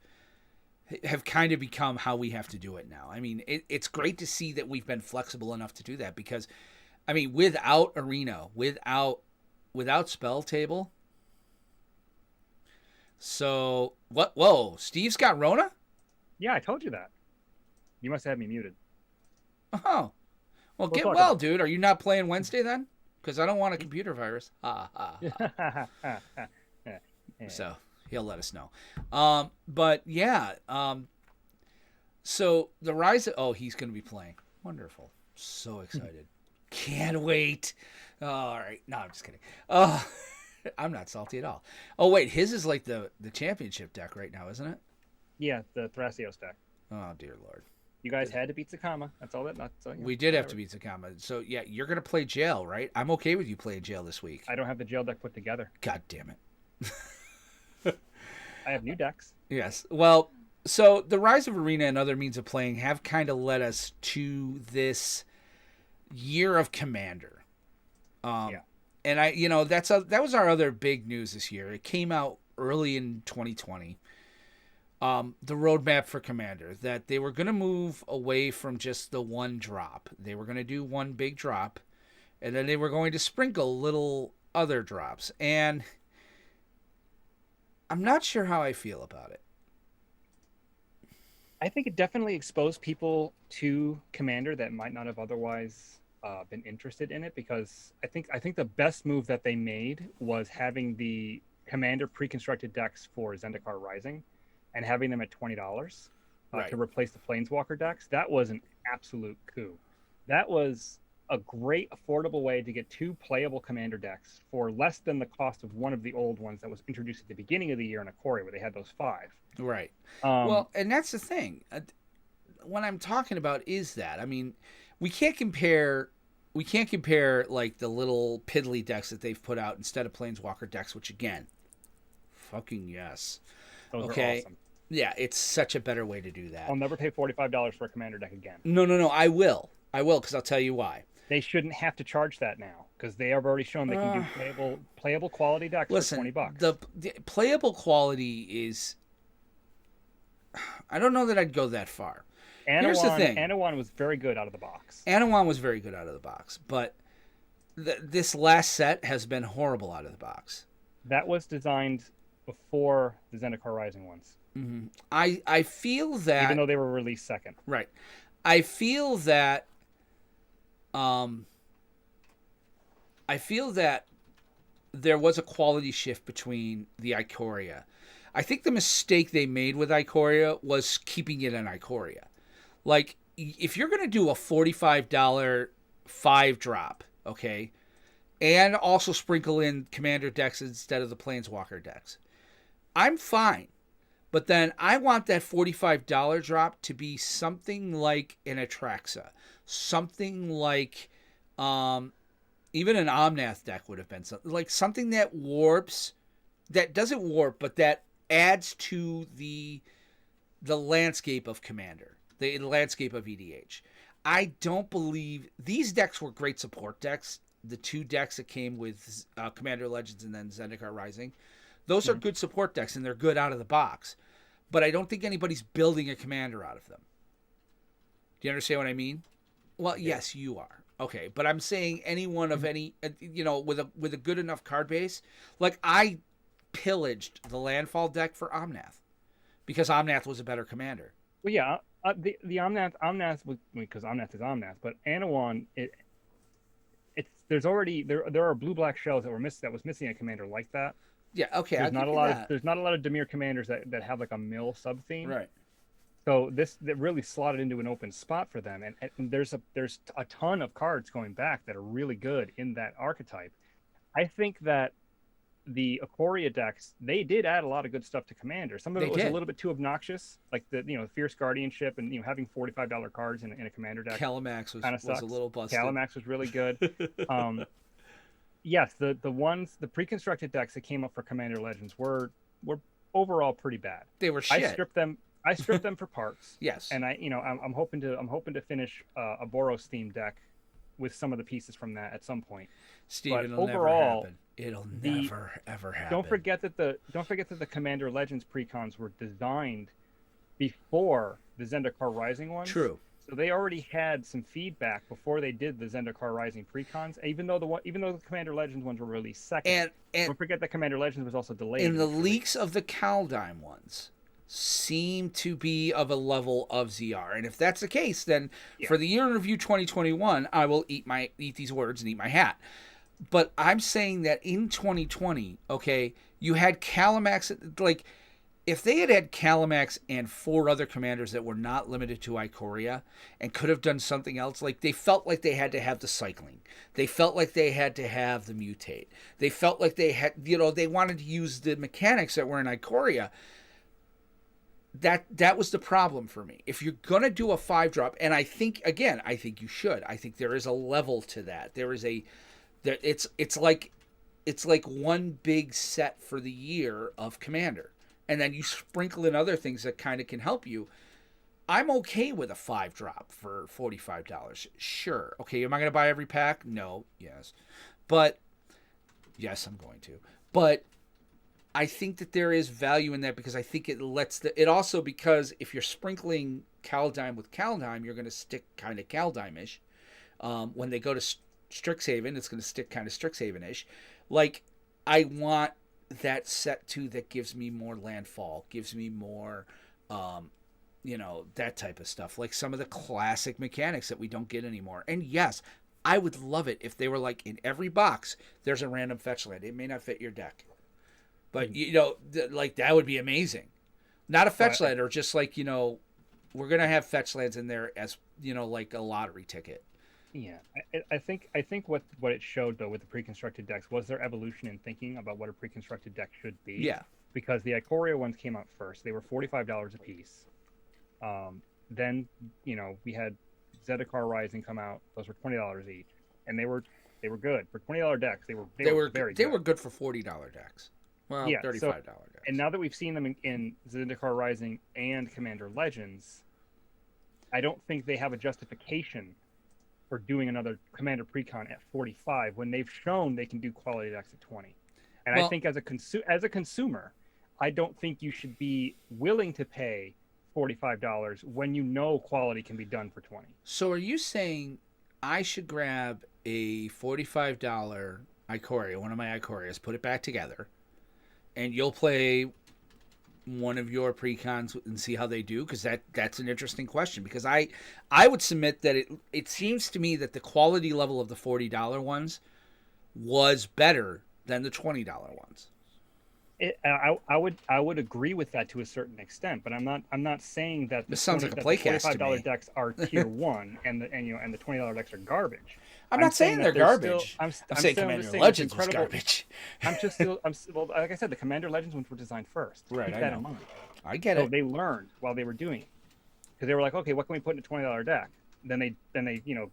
A: become how we have to do it now. I mean, it's great to see that we've been flexible enough to do that because, I mean, without Arena, without Spell Table. So what? Whoa, Steve's got Rona?
B: Yeah, I told you that. You must have me muted.
A: Oh, well, get well, dude. Are you not playing Wednesday then? Because I don't want a computer virus. So he'll let us know. But yeah. So the rise of he's going to be playing. Wonderful. So excited. Can't wait. All right. No, I'm just kidding. I'm not salty at all. Oh wait, his is like the championship deck right now, isn't it?
B: Yeah, the Thrasios deck.
A: Oh dear Lord.
B: You guys had to beat Sakama. That's all.
A: We did have to beat Sakama. So yeah, you're gonna play Jail, right? I'm okay with you playing Jail this week.
B: I don't have the Jail deck put together.
A: God damn
B: it. I have new decks.
A: Yes. Well, so the rise of Arena and other means of playing have kind of led us to this year of Commander.
B: Yeah.
A: And that was our other big news this year. It came out early in 2020. The roadmap for Commander, that they were going to move away from just the one drop. They were going to do one big drop, and then they were going to sprinkle little other drops. And I'm not sure how I feel about it.
B: I think it definitely exposed people to Commander that might not have otherwise been interested in it, because I think the best move that they made was having the Commander pre-constructed decks for Zendikar Rising and having them at $20 to replace the Planeswalker decks. That was an absolute coup. That was a great affordable way to get two playable Commander decks for less than the cost of one of the old ones that was introduced at the beginning of the year in Ikoria, where they had those 5.
A: Right. Well, and that's the thing. What I'm talking about is that, I mean, we can't compare like the little piddly decks that they've put out instead of Planeswalker decks, which again, fucking yes.
B: Those are awesome.
A: Yeah, it's such a better way to do that.
B: I'll never pay $45 for a Commander deck again.
A: No, I will, because I'll tell you why.
B: They shouldn't have to charge that now, because they have already shown they can do playable quality decks for $20.
A: The playable quality is, I don't know that I'd go that far. Here's the thing.
B: Anawan was very good out of the box. But this last set has been horrible out of the box. That was designed before the Zendikar Rising ones.
A: Mm-hmm. I feel that,
B: even though they were released second.
A: Right. I feel that there was a quality shift between the Ikoria. I think the mistake they made with Ikoria was keeping it in Ikoria. Like, if you're going to do a $45 5-drop, okay, and also sprinkle in Commander decks instead of the Planeswalker decks, I'm fine. But then I want that $45 drop to be something like an Atraxa, something like even an Omnath deck would have been something that warps, that doesn't warp, but that adds to the landscape of Commander, the landscape of EDH. I don't believe these decks were great support decks. The 2 decks that came with Commander Legends and then Zendikar Rising, Those are good support decks, and they're good out of the box. But I don't think anybody's building a commander out of them. Do you understand what I mean? Well, yes, you are. Okay, but I'm saying anyone of any, with a good enough card base, like I pillaged the Landfall deck for Omnath because Omnath was a better commander.
B: Well, yeah, the Omnath was, because Omnath is Omnath, but Anawan, there's already there are blue-black shells that was missing a commander like that.
A: Yeah, okay.
B: There's not a lot of Dimir commanders that have like a mill sub theme.
A: Right.
B: So that really slotted into an open spot for them, and there's a ton of cards going back that are really good in that archetype. I think that the Ikoria decks, they did add a lot of good stuff to Commander. Some of it was a little bit too obnoxious, like the Fierce Guardianship and having $45 cards in a Commander deck.
A: Calamax was a little busted.
B: Calamax was really good. Yes, the pre-constructed decks that came up for Commander Legends were overall pretty bad.
A: They were shit.
B: I stripped them for parts.
A: Yes.
B: And I'm hoping to finish a Boros themed deck with some of the pieces from that at some point.
A: Steve, overall, it'll never ever happen.
B: Don't forget that the Commander Legends precons were designed before the Zendikar Rising ones.
A: True.
B: So they already had some feedback before they did the Zendikar Rising precons, even though the Commander Legends ones were released second.
A: And
B: don't forget that Commander Legends was also delayed.
A: And the leaks of the Kaldheim ones seem to be of a level of ZR. And if that's the case, then for the year in review 2021, I will eat these words and eat my hat. But I'm saying that in 2020, okay, you had Calamax, like, if they had Calamax and 4 other commanders that were not limited to Ikoria and could have done something else, like they felt like they had to have the cycling. They felt like they had to have the mutate. They felt like they had, they wanted to use the mechanics that were in Ikoria. That was the problem for me. If you're going to do a 5-drop, and I think you should. I think there is a level to that. It's like one big set for the year of Commander. And then you sprinkle in other things that kind of can help you. I'm okay with a 5-drop for $45. Sure. Okay, am I going to buy every pack? No. Yes. But, yes, I'm going to. But I think that there is value in that because I think it lets it also, because if you're sprinkling Kaldheim with Kaldheim, you're going to stick kind of Kaldheim-ish. When they go to Strixhaven, it's going to stick kind of Strixhaven-ish. Like, I want that set too that gives me more landfall, gives me more, that type of stuff. Like some of the classic mechanics that we don't get anymore. And yes, I would love it if they were like in every box, there's a random fetch land. It may not fit your deck. But, like that would be amazing. Not a fetch land, or just like, we're going to have fetch lands in there as, like a lottery ticket.
B: Yeah, I think what it showed, though, with the pre-constructed decks was their evolution in thinking about what a pre-constructed deck should be.
A: Yeah.
B: Because the Ikoria ones came out first. They were $45 a piece. Then, we had Zendikar Rising come out. Those were $20 each. And they were good. For $20 decks, they were very good.
A: They were good for $40 decks. Well,
B: yeah,
A: $35 decks.
B: And now that we've seen them in Zendikar Rising and Commander Legends, I don't think they have a justification for doing another Commander Precon at 45 when they've shown they can do quality decks at 20. And I think as a consumer, I don't think you should be willing to pay $45 when quality can be done for 20.
A: So are you saying I should grab a $45 Ikoria, one of my Ikorias, put it back together, and you'll play one of your precons and see how they do? Because that's an interesting question, because I would submit that it seems to me that the quality level of the $40 ones was better than the $20 ones.
B: I would agree with that to a certain extent, but I'm not saying that
A: this sounds like a playcast to me.
B: $45 decks are tier 1 and the $20 decks are garbage.
A: I'm not saying they're garbage. I'm saying Commander Legends was garbage.
B: Well, like I said, the Commander Legends ones were designed first.
A: Right,
B: Keep that in mind.
A: I get
B: it.
A: So
B: they learned while they were doing it, because they were like, okay, what can we put in a $20 deck? Then they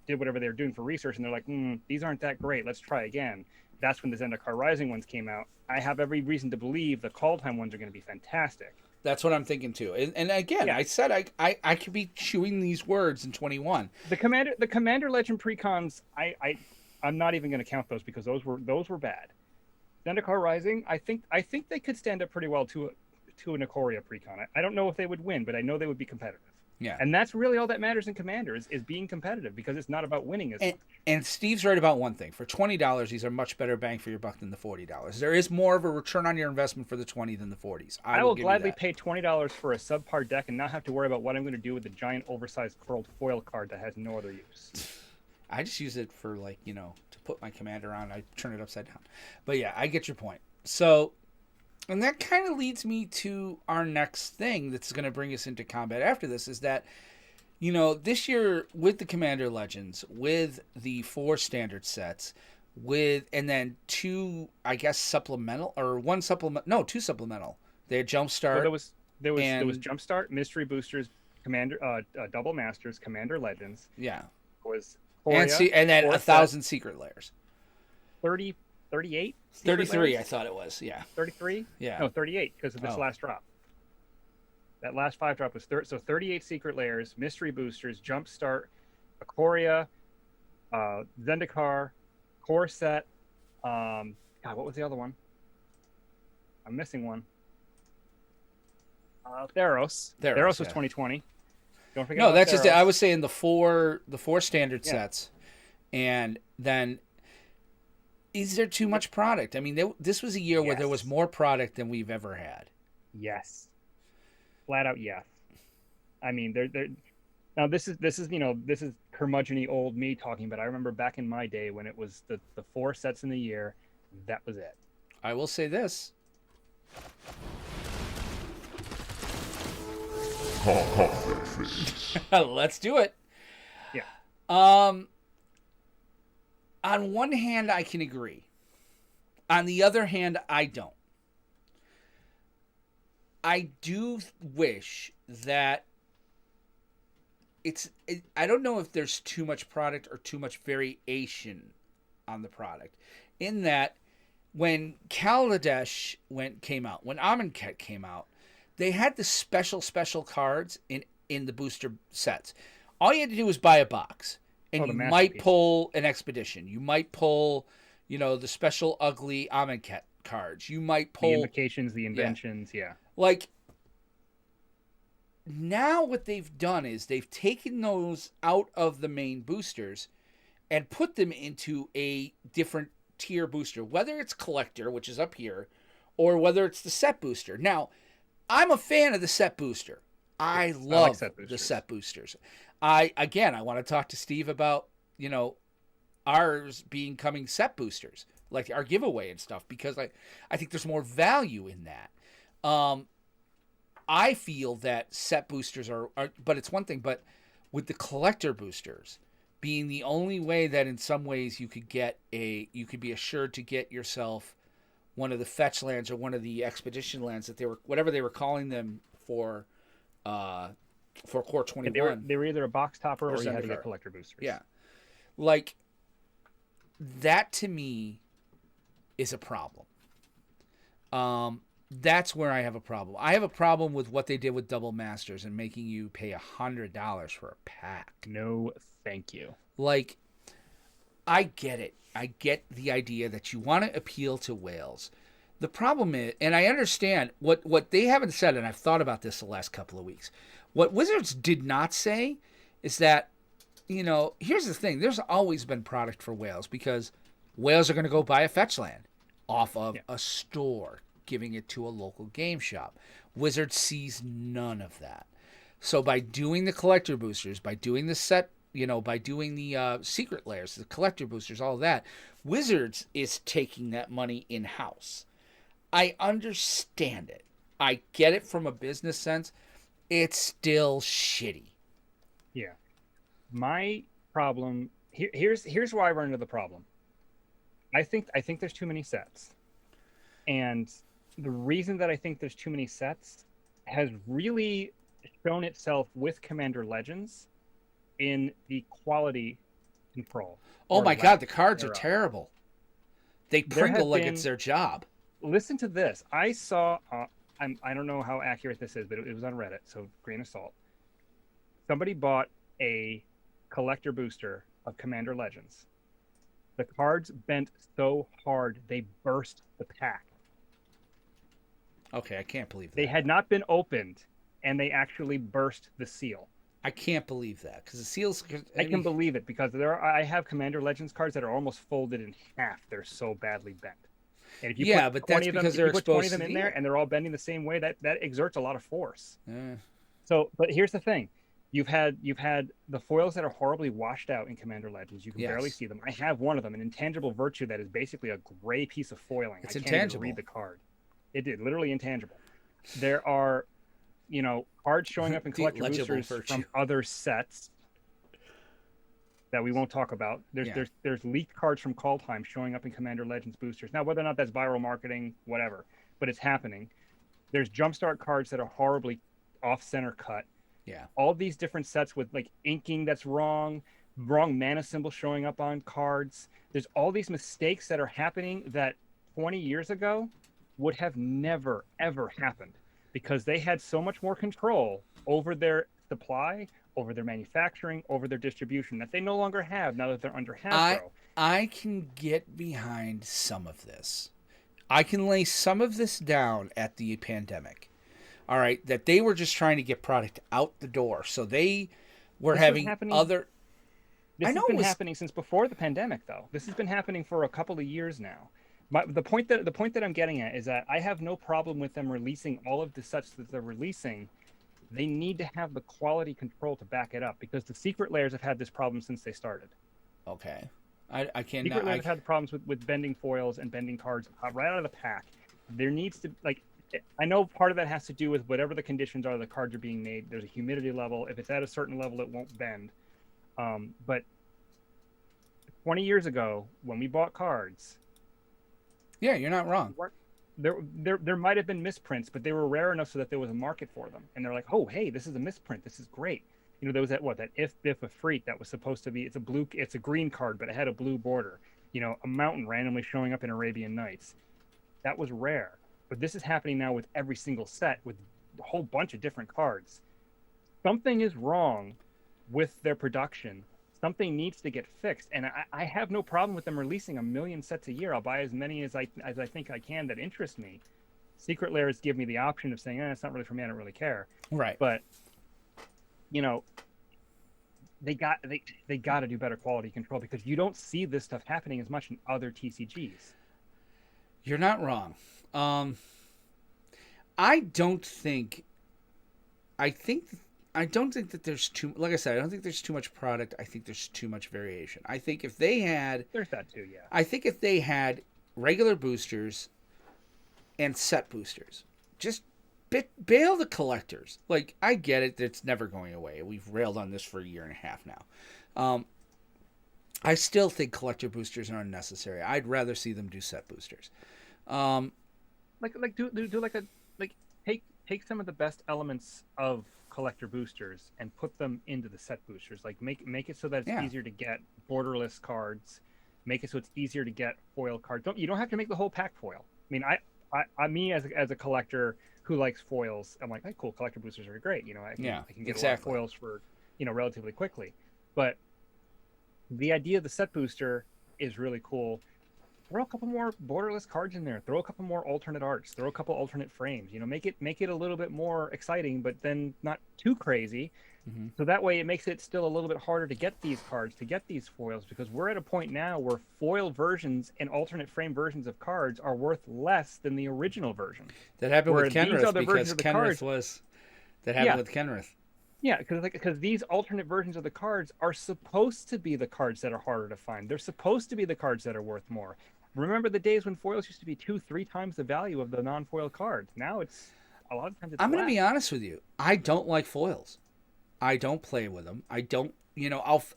B: did whatever they were doing for research, and they're like, these aren't that great. Let's try again. That's when the Zendikar Rising ones came out. I have every reason to believe the Kaldheim ones are going to be fantastic.
A: That's what I'm thinking too. And again, I said I could be chewing these words in 21.
B: The Commander Legend precons, I'm not even going to count those because those were bad. Zendikar Rising, I think they could stand up pretty well to an Ikoria precon. I don't know if they would win, but I know they would be competitive.
A: Yeah.
B: And that's really all that matters in Commander is being competitive, because it's not about winning as much.
A: And Steve's right about one thing. For $20, these are much better bang for your buck than the $40. There is more of a return on your investment for the 20 than the 40s.
B: I will gladly pay $20 for a subpar deck and not have to worry about what I'm going to do with the giant oversized curled foil card that has no other use.
A: I just use it for, like, you know, to put my commander on. I turn it upside down. But yeah, I get your point. So, and that kind of leads me to our next thing that's going to bring us into combat after this, is that, you know, this year with the Commander Legends, with the 4 standard sets, and then 2, I guess, supplemental, or 1 supplement, no, 2 supplemental. They had Jumpstart.
B: Well, there was Jumpstart, Mystery Boosters, Commander, Double Masters, Commander Legends.
A: Yeah.
B: Was
A: Korea, and then 1,000 secret layers.
B: 38?
A: 33, I thought it was. Yeah.
B: 33?
A: Yeah.
B: No, 38 because of this last drop. That last 5 drop was 38 secret layers, mystery boosters, jumpstart, Ikoria, Zendikar, core set. God, what was the other one? I'm missing one. Theros. Theros was 2020. Don't forget.
A: No, that's
B: Theros.
A: just it. I was saying the four standard sets, and then. Is there too much product? I mean, this was a year where there was more product than we've ever had.
B: Yes. Flat out, yes. I mean, now this is curmudgeon-y old me talking, but I remember back in my day when it was the 4 sets in the year, that was it.
A: I will say this. Let's do it.
B: Yeah.
A: On one hand, I can agree. On the other hand, I don't. I do wish that I don't know if there's too much product or too much variation on the product. In that, when Kaldheim came out, when Amonkhet came out, they had the special cards in the booster sets. All you had to do was buy a box. And you might pull an expedition. You might pull, the special ugly Amonkhet cards. You might pull
B: the invocations, the inventions, yeah.
A: Like, now what they've done is they've taken those out of the main boosters and put them into a different tier booster, whether it's collector, which is up here, or whether it's the set booster. Now, I'm a fan of the set booster. I love the set boosters. I want to talk to Steve about, ours becoming set boosters, like our giveaway and stuff, because I think there's more value in that. I feel that set boosters are, but it's one thing, but with the collector boosters being the only way that in some ways you could be assured to get yourself one of the fetch lands or one of the expedition lands that whatever they were calling them for Core 21.
B: They were either a box topper or you had to get collector boosters.
A: Yeah. Like, that to me is a problem. That's where I have a problem. I have a problem with what they did with Double Masters and making you pay $100 for a pack.
B: No, thank you.
A: Like, I get it. I get the idea that you want to appeal to whales. The problem is, and I understand what they haven't said, and I've thought about this the last couple of weeks. What Wizards did not say is that, here's the thing. There's always been product for whales because whales are going to go buy a fetch land off of a store, giving it to a local game shop. Wizards sees none of that. So by doing the collector boosters, by doing the set, by doing the secret layers, the collector boosters, all that, Wizards is taking that money in-house. I understand it. I get it from a business sense. It's still shitty.
B: Yeah. My problem here's why I run into the problem. I think there's too many sets. And the reason that I think there's too many sets has really shown itself with Commander Legends in the quality control.
A: Oh my God, the cards are terrible. They pringle like it's their job.
B: Listen to this. I saw, I don't know how accurate this is, but it was on Reddit, so grain of salt. Somebody bought a collector booster of Commander Legends, The cards bent so hard they burst the pack.
A: Okay, I can't believe that.
B: They had not been opened, and they actually burst the seal.
A: I can't believe that because the seals.
B: I can believe it because I have Commander Legends cards that are almost folded in half. They're so badly bent. And if you
A: Yeah,
B: put
A: but that's
B: 20 of them,
A: because
B: if
A: they're
B: you put 20
A: exposed
B: of them
A: to
B: in
A: the
B: there
A: air.
B: and they're all bending the same way, that exerts a lot of force.
A: Eh.
B: So, but here's the thing. You've had the foils that are horribly washed out in Commander Legends. You can barely
A: Yes.
B: see them. I have one of them, an intangible virtue that is basically a gray piece of foiling.
A: It's
B: I can't
A: intangible.
B: even read the card. It did literally intangible. There are, cards showing up in
A: The
B: collector
A: legible
B: boosters
A: virtue.
B: from other sets that we won't talk about. There's leaked cards from Kaldheim showing up in Commander Legends boosters. Now, whether or not that's viral marketing, whatever, but it's happening. There's jumpstart cards that are horribly off-center cut.
A: Yeah.
B: All these different sets with like inking that's wrong mana symbol showing up on cards. There's all these mistakes that are happening that 20 years ago would have never, ever happened because they had so much more control over their supply, over their manufacturing, over their distribution that they no longer have now that they're under Hasbro.
A: I can get behind some of this. I can lay some of this down at the pandemic. All right, that they were just trying to get product out the door. So they were having other...
B: This has been happening since before the pandemic, though. This has been happening for a couple of years now. The point that I'm getting at is that I have no problem with them releasing all of the sets that they're releasing. They need to have the quality control to back it up because the secret layers have had this problem since they started.
A: Okay. I can't...
B: Secret layers have had problems with bending foils and bending cards right out of the pack. There needs to, I know part of that has to do with whatever the conditions are the cards are being made. There's a humidity level. If it's at a certain level, it won't bend. But 20 years ago, when we bought cards...
A: Yeah, you're not wrong.
B: There might have been misprints, but they were rare enough so that there was a market for them. And they're like, oh, hey, this is a misprint. This is great. There was that if biff of freak that was supposed to be, it's a green card, but it had a blue border. A mountain randomly showing up in Arabian Nights. That was rare. But this is happening now with every single set with a whole bunch of different cards. Something is wrong with their production. Something needs to get fixed. And I have no problem with them releasing 1 million sets a year. I'll buy as many as I think I can that interest me. Secret layers give me the option of saying, it's not really for me. I don't really care.
A: Right.
B: But, they got to do better quality control because you don't see this stuff happening as much in other TCGs.
A: You're not wrong. I don't think that there's too, like I said, I don't think there's too much product. I think there's too much variation. I think if they had,
B: there's that too, yeah.
A: I think if they had regular boosters and set boosters, just bail the collectors. Like, I get it, it's never going away. We've railed on this for 1.5 years now. I still think collector boosters are unnecessary. I'd rather see them do set boosters.
B: Take some of the best elements of collector boosters and put them into the set boosters. Like make it so that it's easier to get borderless cards. Make it so it's easier to get foil cards. You don't have to make the whole pack foil. I mean, me as a collector who likes foils, I'm like, hey, cool, collector boosters are great. I can get a lot of foils for relatively quickly. But the idea of the set booster is really cool. Throw a couple more borderless cards in there. Throw a couple more alternate arts. Throw a couple alternate frames. Make it a little bit more exciting, but then not too crazy. Mm-hmm. So that way it makes it still a little bit harder to get these cards, to get these foils, because we're at a point now where foil versions and alternate frame versions of cards are worth less than the original version.
A: That happened with Kenrith because Kenrith was... That happened with Kenrith.
B: Yeah, because these alternate versions of the cards are supposed to be the cards that are harder to find. They're supposed to be the cards that are worth more. Remember the days when foils used to be 2-3 times the value of the non-foil cards. Now it's a lot of times it's
A: I'm going to be honest with you. I don't like foils. I don't play with them. I don't,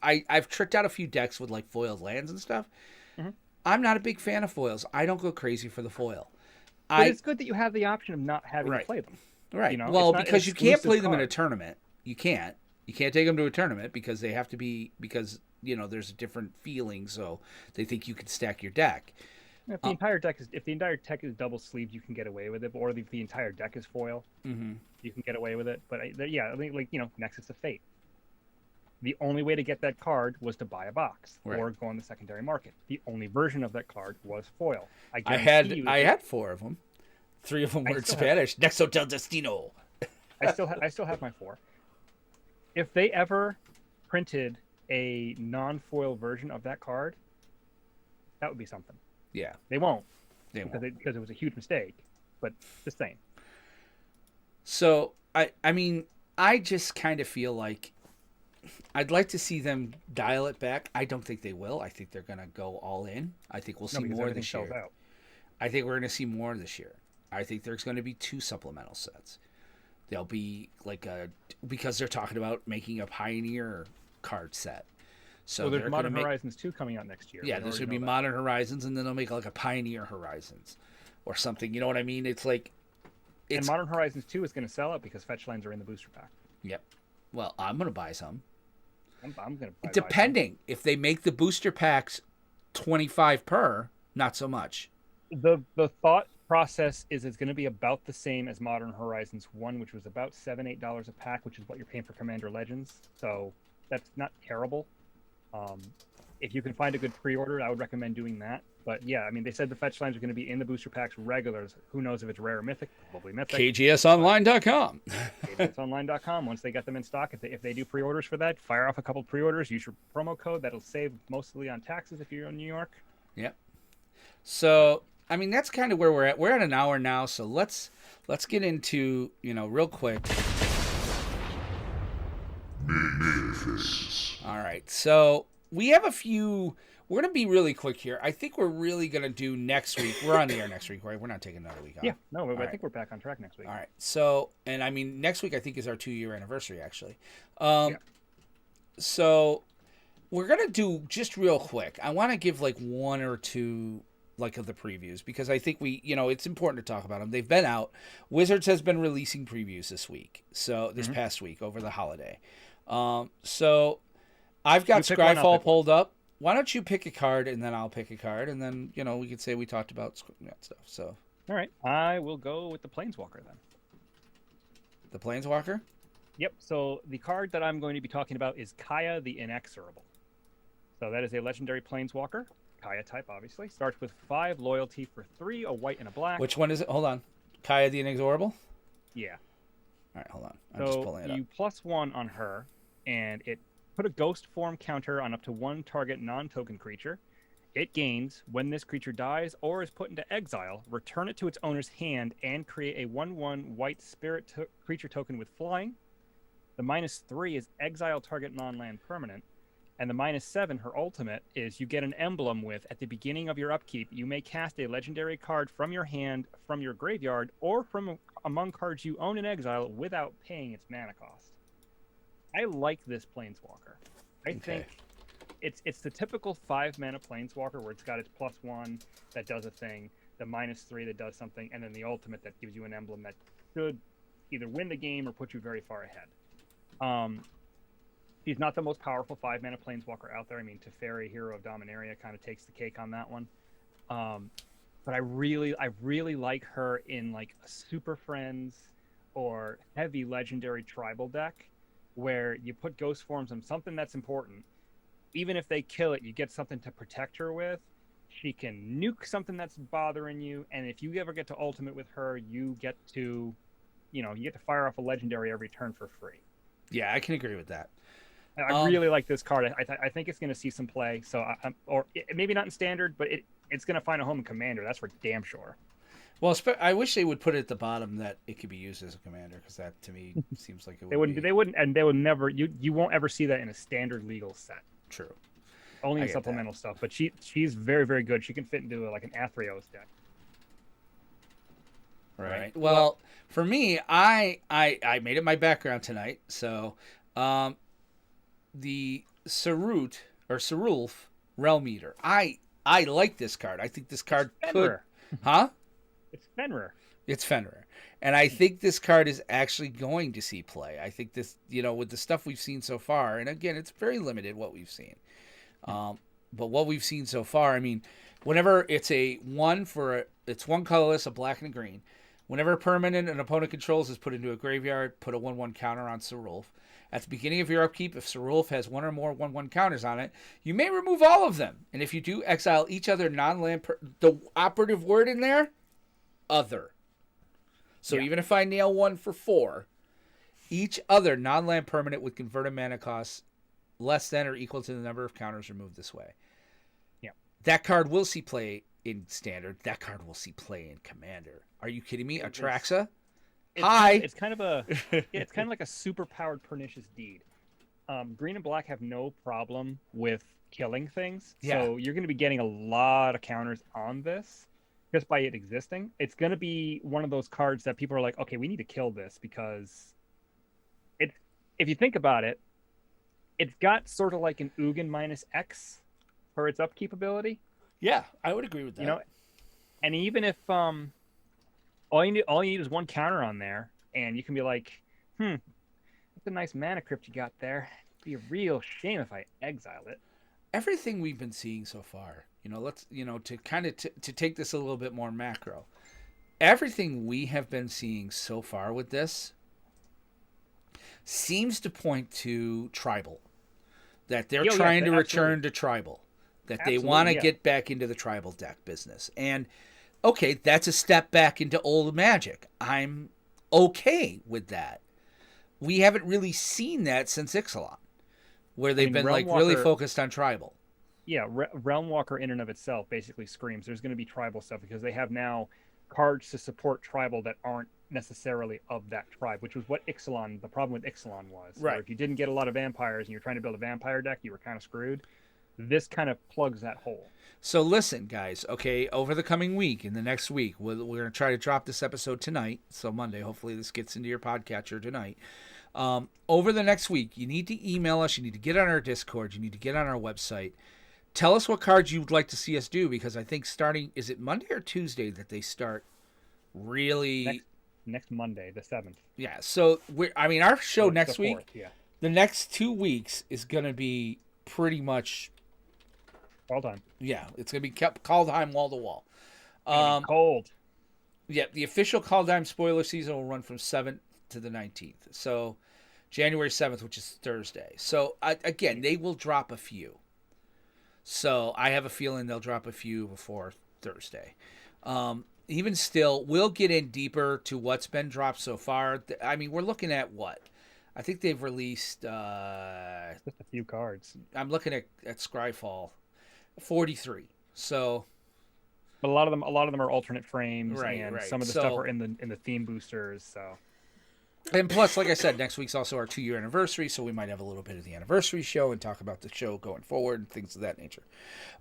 A: I've tricked out a few decks with like foiled lands and stuff. Mm-hmm. I'm not a big fan of foils. I don't go crazy for the foil.
B: But it's good that you have the option of not having to play them.
A: Right. Well, because you can't play them in a tournament. You can't take them to a tournament because they have to be, there's a different feeling, so they think you can stack your deck.
B: If the entire deck is double sleeved, you can get away with it. Or if the entire deck is foil, you can get away with it. But I think Nexus of Fate. The only way to get that card was to buy a box
A: Right.
B: or go on the secondary market. The only version of that card was foil.
A: I
B: guarantee
A: had 4 of them. 3 of them were in Spanish. Nexo del Destino.
B: I still have my 4. If they ever printed a non-foil version of that card, that would be something.
A: Yeah.
B: They won't.
A: Because
B: it was a huge mistake. But just saying.
A: So I mean, I just kind of feel like I'd like to see them dial it back. I don't think they will. I think they're going to go all in. I think we'll see more this year.
B: Out.
A: I think we're going to see more this year. I think there's going to be 2 supplemental sets. They'll be like because they're talking about making a Pioneer card set. So
B: there's Modern Horizons 2 coming out next year.
A: Yeah, there's going to be Modern Horizons, and then they'll make like a Pioneer Horizons or something. You know what I mean? It's like...
B: And Modern Horizons 2 is going to sell out because fetch lands are in the booster pack.
A: Yep. Well, I'm going to buy some.
B: I'm going to
A: Depending. If they make the booster packs 25 per, not so much.
B: The thought process is it's going to be about the same as Modern Horizons 1, which was about $7-8 a pack, which is what you're paying for Commander Legends. So that's not terrible. If you can find a good pre-order, I would recommend doing that. But yeah, I mean, they said the fetch lines are going to be in the booster packs regulars. Who knows if it's rare or mythic? Probably mythic.
A: KGSonline.com.
B: KGSonline.com. Once they get them in stock, if they do pre-orders for that, fire off a couple pre-orders. Use your promo code. That'll save mostly on taxes if you're in New York.
A: Yep. So, I mean, that's kind of where we're at. We're at an hour now, so let's get into, real quick. All right. So, we have a few... We're going to be really quick here. I think we're really going to do next week. We're on the air next week, right? We're not taking another week off.
B: Yeah, no, I think we're back on track next week.
A: All right. So, and I mean, next week I think is our 2-year anniversary, actually. So, we're going to do just real quick. I want to give like 1 or 2 like of the previews because I think it's important to talk about them. They've been out. Wizards has been releasing previews this week. So, this past week over the holiday. So, I've got Scryfall pulled up. Why don't you pick a card and then I'll pick a card and then, we could say we talked about that stuff. So,
B: all right, I will go with the Planeswalker then.
A: The Planeswalker?
B: Yep. So the card that I'm going to be talking about is Kaya the Inexorable. So that is a legendary Planeswalker, Kaya type, obviously. Starts with 5 loyalty for 3, a white and a black.
A: Which one is it? Hold on. Kaya the Inexorable?
B: Yeah.
A: All right, hold on. I'm just pulling it up.
B: You +1 on her, and it put a ghost form counter on up to 1 target non-token creature. It gains, when this creature dies or is put into exile, return it to its owner's hand and create a 1/1 white spirit creature token with flying. The -3 is exile target non-land permanent. And the -7, her ultimate, is you get an emblem with, at the beginning of your upkeep, you may cast a legendary card from your hand, from your graveyard, or from among cards you own in exile without paying its mana cost. I like this Planeswalker. I think it's the typical 5-mana Planeswalker where it's got its +1 that does a thing, the -3 that does something, and then the ultimate that gives you an emblem that should either win the game or put you very far ahead. He's not the most powerful 5-mana Planeswalker out there. I mean, Teferi, Hero of Dominaria, kind of takes the cake on that one. But I really like her in like a Super Friends or heavy legendary tribal deck, where you put ghost forms on something that's important. Even if they kill it, you get something to protect her with. She can nuke something that's bothering you, and if you ever get to ultimate with her, you get to fire off a legendary every turn for free.
A: Yeah, I can agree with that.
B: I really like this card. I think it's going to see some play. So, maybe not in Standard, but it's going to find a home in Commander. That's for damn sure.
A: Well, I wish they would put it at the bottom that it could be used as a commander, because that to me seems like it would.
B: They wouldn't, and they would never. You won't ever see that in a standard legal set.
A: True.
B: Only in supplemental stuff. But she's very, very good. She can fit into like an Athreos deck.
A: Right. Well, for me, I made it my background tonight. So, the Sarulf Realm Eater. I like this card. I think this card could. Huh?
B: It's Fenrir.
A: It's Fenrir. And I think this card is actually going to see play. I think this, with the stuff we've seen so far, and again, it's very limited what we've seen. But what we've seen so far, I mean, whenever it's it's 1 colorless, a black and a green. Whenever a permanent an opponent controls is put into a graveyard, put a 1/1 counter on Cerulf. At the beginning of your upkeep, if Cerulf has one or more 1/1 counters on it, you may remove all of them. And if you do, exile each other non-land... the operative word in there? Other. So even if I nail one for 4, each other non-land permanent would convert a mana cost less than or equal to the number of counters removed this way.
B: Yeah.
A: That card will see play in Standard. That card will see play in Commander. Are you kidding me? Atraxa? Hi.
B: It's kind of a it's kind of like a super powered pernicious deed. Green and black have no problem with killing things, so you're going to be getting a lot of counters on this just by it existing. It's going to be one of those cards that people are like, okay, we need to kill this because it's, if you think about it, it's got sort of like an Ugin minus X for its upkeep ability.
A: Yeah, I would agree with that.
B: You know, and even if all you need is one counter on there, and you can be like, that's a nice mana crypt you got there. It'd be a real shame if I exile it.
A: Everything we've been seeing so far, let's, to kind of to take this a little bit more macro. Everything we have been seeing so far with this seems to point to tribal. That they're trying to return to tribal. That they want to get back into the tribal deck business. And okay, that's a step back into old Magic. I'm okay with that. We haven't really seen that since Ixalan, where they've been really focused on tribal.
B: Yeah, Realm Walker in and of itself basically screams there's going to be tribal stuff because they have now cards to support tribal that aren't necessarily of that tribe, which was what the problem with Ixalan was.
A: Right.
B: Where if you didn't get a lot of vampires and you're trying to build a vampire deck, you were kind of screwed. This kind of plugs that hole.
A: So listen, guys, okay, over the coming week, in the next week, we're going to try to drop this episode tonight, so Monday. Hopefully this gets into your podcatcher tonight. Over the next week, you need to email us, you need to get on our Discord, you need to get on our website. Tell us what cards you'd like to see us do, because I think starting, is it Monday or Tuesday that they start really...
B: Next Monday, the 7th.
A: Yeah, so, our show next week,
B: 4th,
A: the next 2 weeks is going to be pretty much...
B: All time.
A: Yeah, it's going to be Kaldheim wall to wall.
B: Cold.
A: Yeah, the official Kaldheim spoiler season will run from 7th to the 19th. So January 7th, which is Thursday. So again, they will drop a few. So I have a feeling they'll drop a few before Thursday. Even still, we'll get in deeper to what's been dropped so far. We're looking at what? I think they've released...
B: just a few cards.
A: I'm looking at Scryfall. 43. So,
B: but a lot of them are alternate frames, and
A: right.
B: some of the stuff are in the theme boosters. So,
A: and plus, like I said, next week's also our 2-year anniversary, so we might have a little bit of the anniversary show and talk about the show going forward and things of that nature.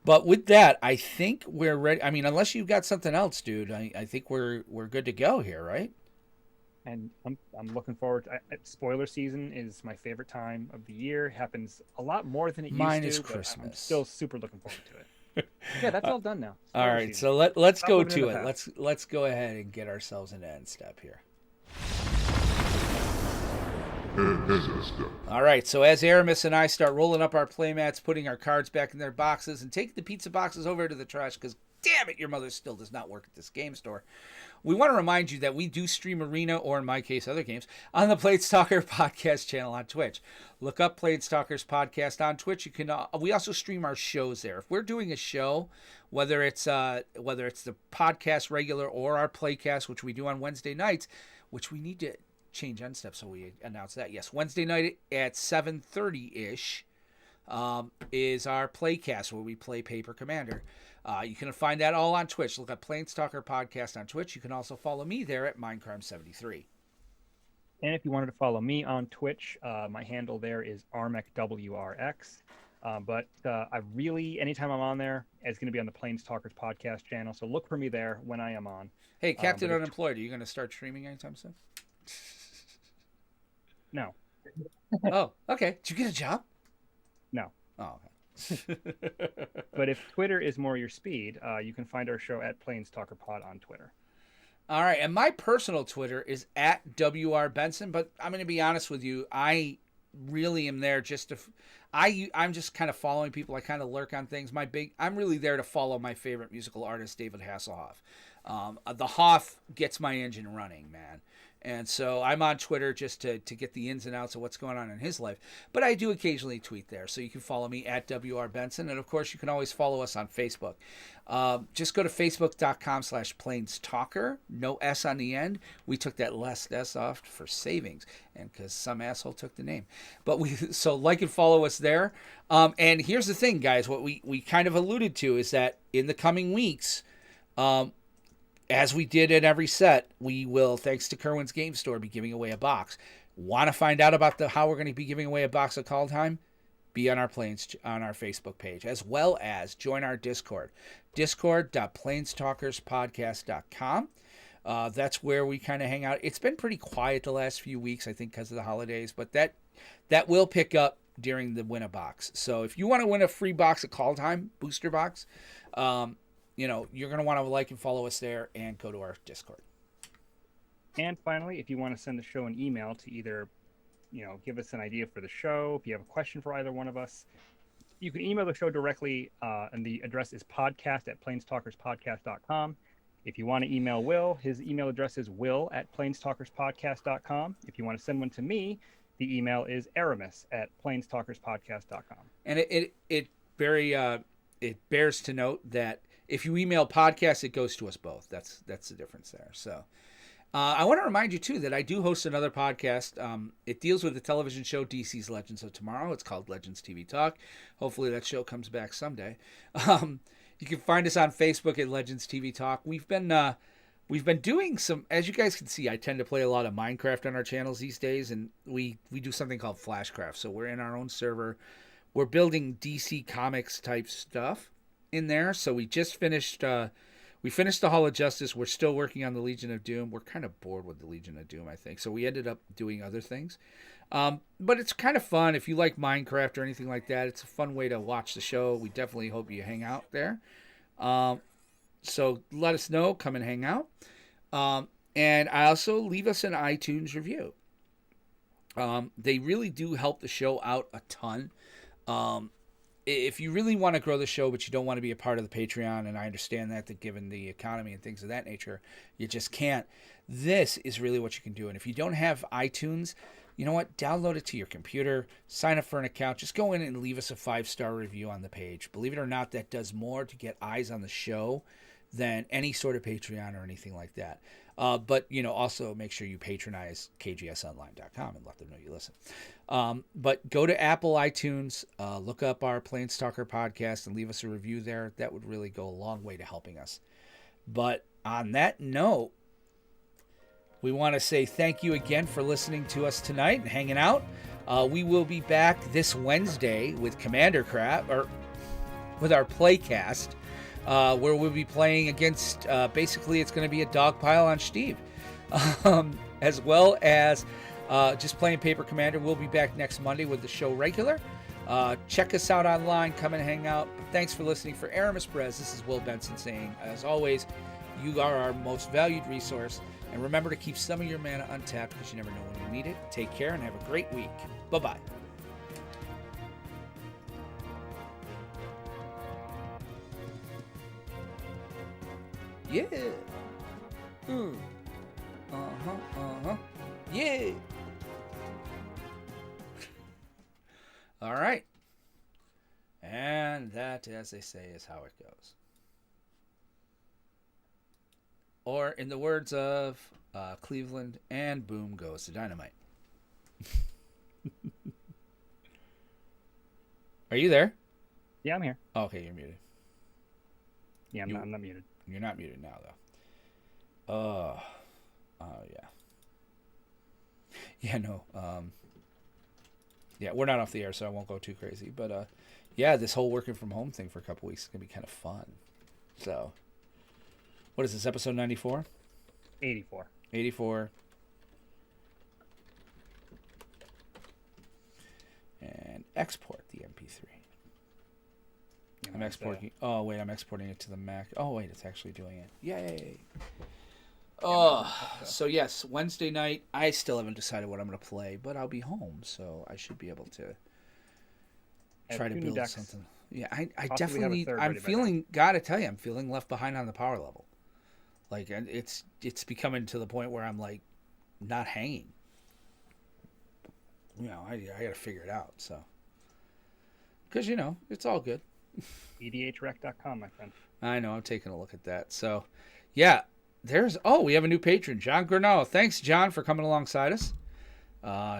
A: But with that, I think we're ready. Unless you've got something else, dude, I think we're good to go here, right?
B: And I'm looking forward to spoiler season is my favorite time of the year. It happens a lot more than it used to.
A: Mine is Christmas.
B: I'm still super looking forward to it. Yeah, that's all done now.
A: All right, so let's go to it. Let's go ahead and get ourselves into end step here. All right, so as Aramis and I start rolling up our playmats, putting our cards back in their boxes, and taking the pizza boxes over to the trash because, damn it, your mother still does not work at this game store. We want to remind you that we do stream Arena, or in my case, other games, on the PlanesTalker podcast channel on Twitch. Look up PlanesTalkers podcast on Twitch. You can. We also stream our shows there. If we're doing a show, whether it's the podcast regular or our playcast, which we do on Wednesday nights, which we need to change end step, so we announce that. Yes, Wednesday night at 7:30-ish is our playcast where we play Paper Commander. You can find that all on Twitch. Look up PlanesTalker Podcast on Twitch. You can also follow me there at Mindcrime73.
B: And if you wanted to follow me on Twitch, my handle there is ArmecWRX. But I really, anytime I'm on there, it's going to be on the PlanesTalkers Podcast channel. So look for me there when I am on.
A: Hey, Captain Unemployed, are you going to start streaming anytime soon?
B: No.
A: Oh, okay. Did you get a job?
B: No.
A: Oh, okay.
B: But if Twitter is more your speed, you can find our show at PlanesTalker Pod on Twitter.
A: All right, and my personal Twitter is at WR Benson, but I'm going to be honest with you, I really am there just to... I'm just kind of following people. I kind of lurk on things. I'm really there to follow my favorite musical artist, David Hasselhoff. The Hoff gets my engine running, man. And so I'm on Twitter just to get the ins and outs of what's going on in his life. But I do occasionally tweet there. So you can follow me at WR Benson. And of course, you can always follow us on Facebook. Just go to facebook.com/PlanesTalker. No S on the end. We took that last S off for savings. And because some asshole took the name. So like and follow us there. And here's the thing, guys. What we kind of alluded to is that in the coming weeks, as we did in every set, we will, thanks to Kerwin's Game Store, be giving away a box. Want to find out about how we're going to be giving away a box of Kaldheim? Be on our Facebook page, as well as join our Discord, discord.planestalkerspodcast.com. That's where we kind of hang out. It's been pretty quiet the last few weeks, I think, because of the holidays, but that will pick up during the win a box. So if you want to win a free box of Kaldheim booster box, you're going to want to like and follow us there and go to our Discord.
B: And finally, if you want to send the show an email to either, give us an idea for the show, if you have a question for either one of us, you can email the show directly, and the address is podcast@planestalkerspodcast.com. If you want to email Will, his email address is will@planestalkerspodcast.com. If you want to send one to me, the email is aramis@planestalkerspodcast.com.
A: And it bears to note that if you email podcast, it goes to us both. That's the difference there. So I want to remind you, too, that I do host another podcast. It deals with the television show DC's Legends of Tomorrow. It's called Legends TV Talk. Hopefully that show comes back someday. You can find us on Facebook at Legends TV Talk. We've been doing some, as you guys can see, I tend to play a lot of Minecraft on our channels these days, and we do something called Flashcraft. So we're in our own server. We're building DC Comics type stuff in there. So we just finished the Hall of Justice. We're still working on the Legion of Doom. We're kind of bored with the Legion of Doom, I think. So we ended up doing other things. But it's kind of fun. If you like Minecraft or anything like that, it's a fun way to watch the show. We definitely hope you hang out there. So let us know. Come and hang out. And I also leave us an iTunes review. They really do help the show out a ton. If you really want to grow the show, but you don't want to be a part of the Patreon, and I understand that given the economy and things of that nature, you just can't. This is really what you can do. And if you don't have iTunes, you know what? Download it to your computer, sign up for an account, just go in and leave us a 5-star review on the page. Believe it or not, that does more to get eyes on the show than any sort of Patreon or anything like that. But, also make sure you patronize kgsonline.com and let them know you listen. But go to Apple iTunes, look up our Planestalker podcast and leave us a review there. That would really go a long way to helping us. But on that note, we want to say thank you again for listening to us tonight and hanging out. We will be back this Wednesday with Commander Crap, or with our playcast, where we'll be playing against, basically it's going to be a dogpile on Steve, as well as just playing Paper Commander. We'll be back next Monday with the show regular. Check us out online. Come and hang out. But thanks for listening. For Aramis Perez, this is Will Benson saying, as always, you are our most valued resource. And remember to keep some of your mana untapped because you never know when you need it. Take care and have a great week. Bye-bye. Yeah. Yeah. All right. And that, as they say, is how it goes. Or in the words of Cleveland, and boom goes the dynamite. Are you there?
B: Yeah, I'm here.
A: Oh, okay, you're muted.
B: Yeah, I'm not muted.
A: You're not muted now, though. Yeah. Yeah, no. Yeah, we're not off the air, so I won't go too crazy. But, yeah, this whole working from home thing for a couple weeks is going to be kind of fun. So, what is this, episode 94?
B: 84.
A: 84. And export the MP3. I'm exporting. Oh, wait, I'm exporting it to the Mac. Oh, wait, it's actually doing it. Yay. Oh, so yes, Wednesday night. I still haven't decided what I'm going to play, but I'll be home, so I should be able to try to build something. Yeah, I definitely need. I'm feeling. Gotta tell you, I'm feeling left behind on the power level. Like, and it's becoming to the point where I'm like not hanging. You know, I got to figure it out. So, because you know, it's all good.
B: edhrec.com, my friend.
A: I know. I'm taking a look at that. So, yeah, we have a new patron, John Grinnell. Thanks, John, for coming alongside us.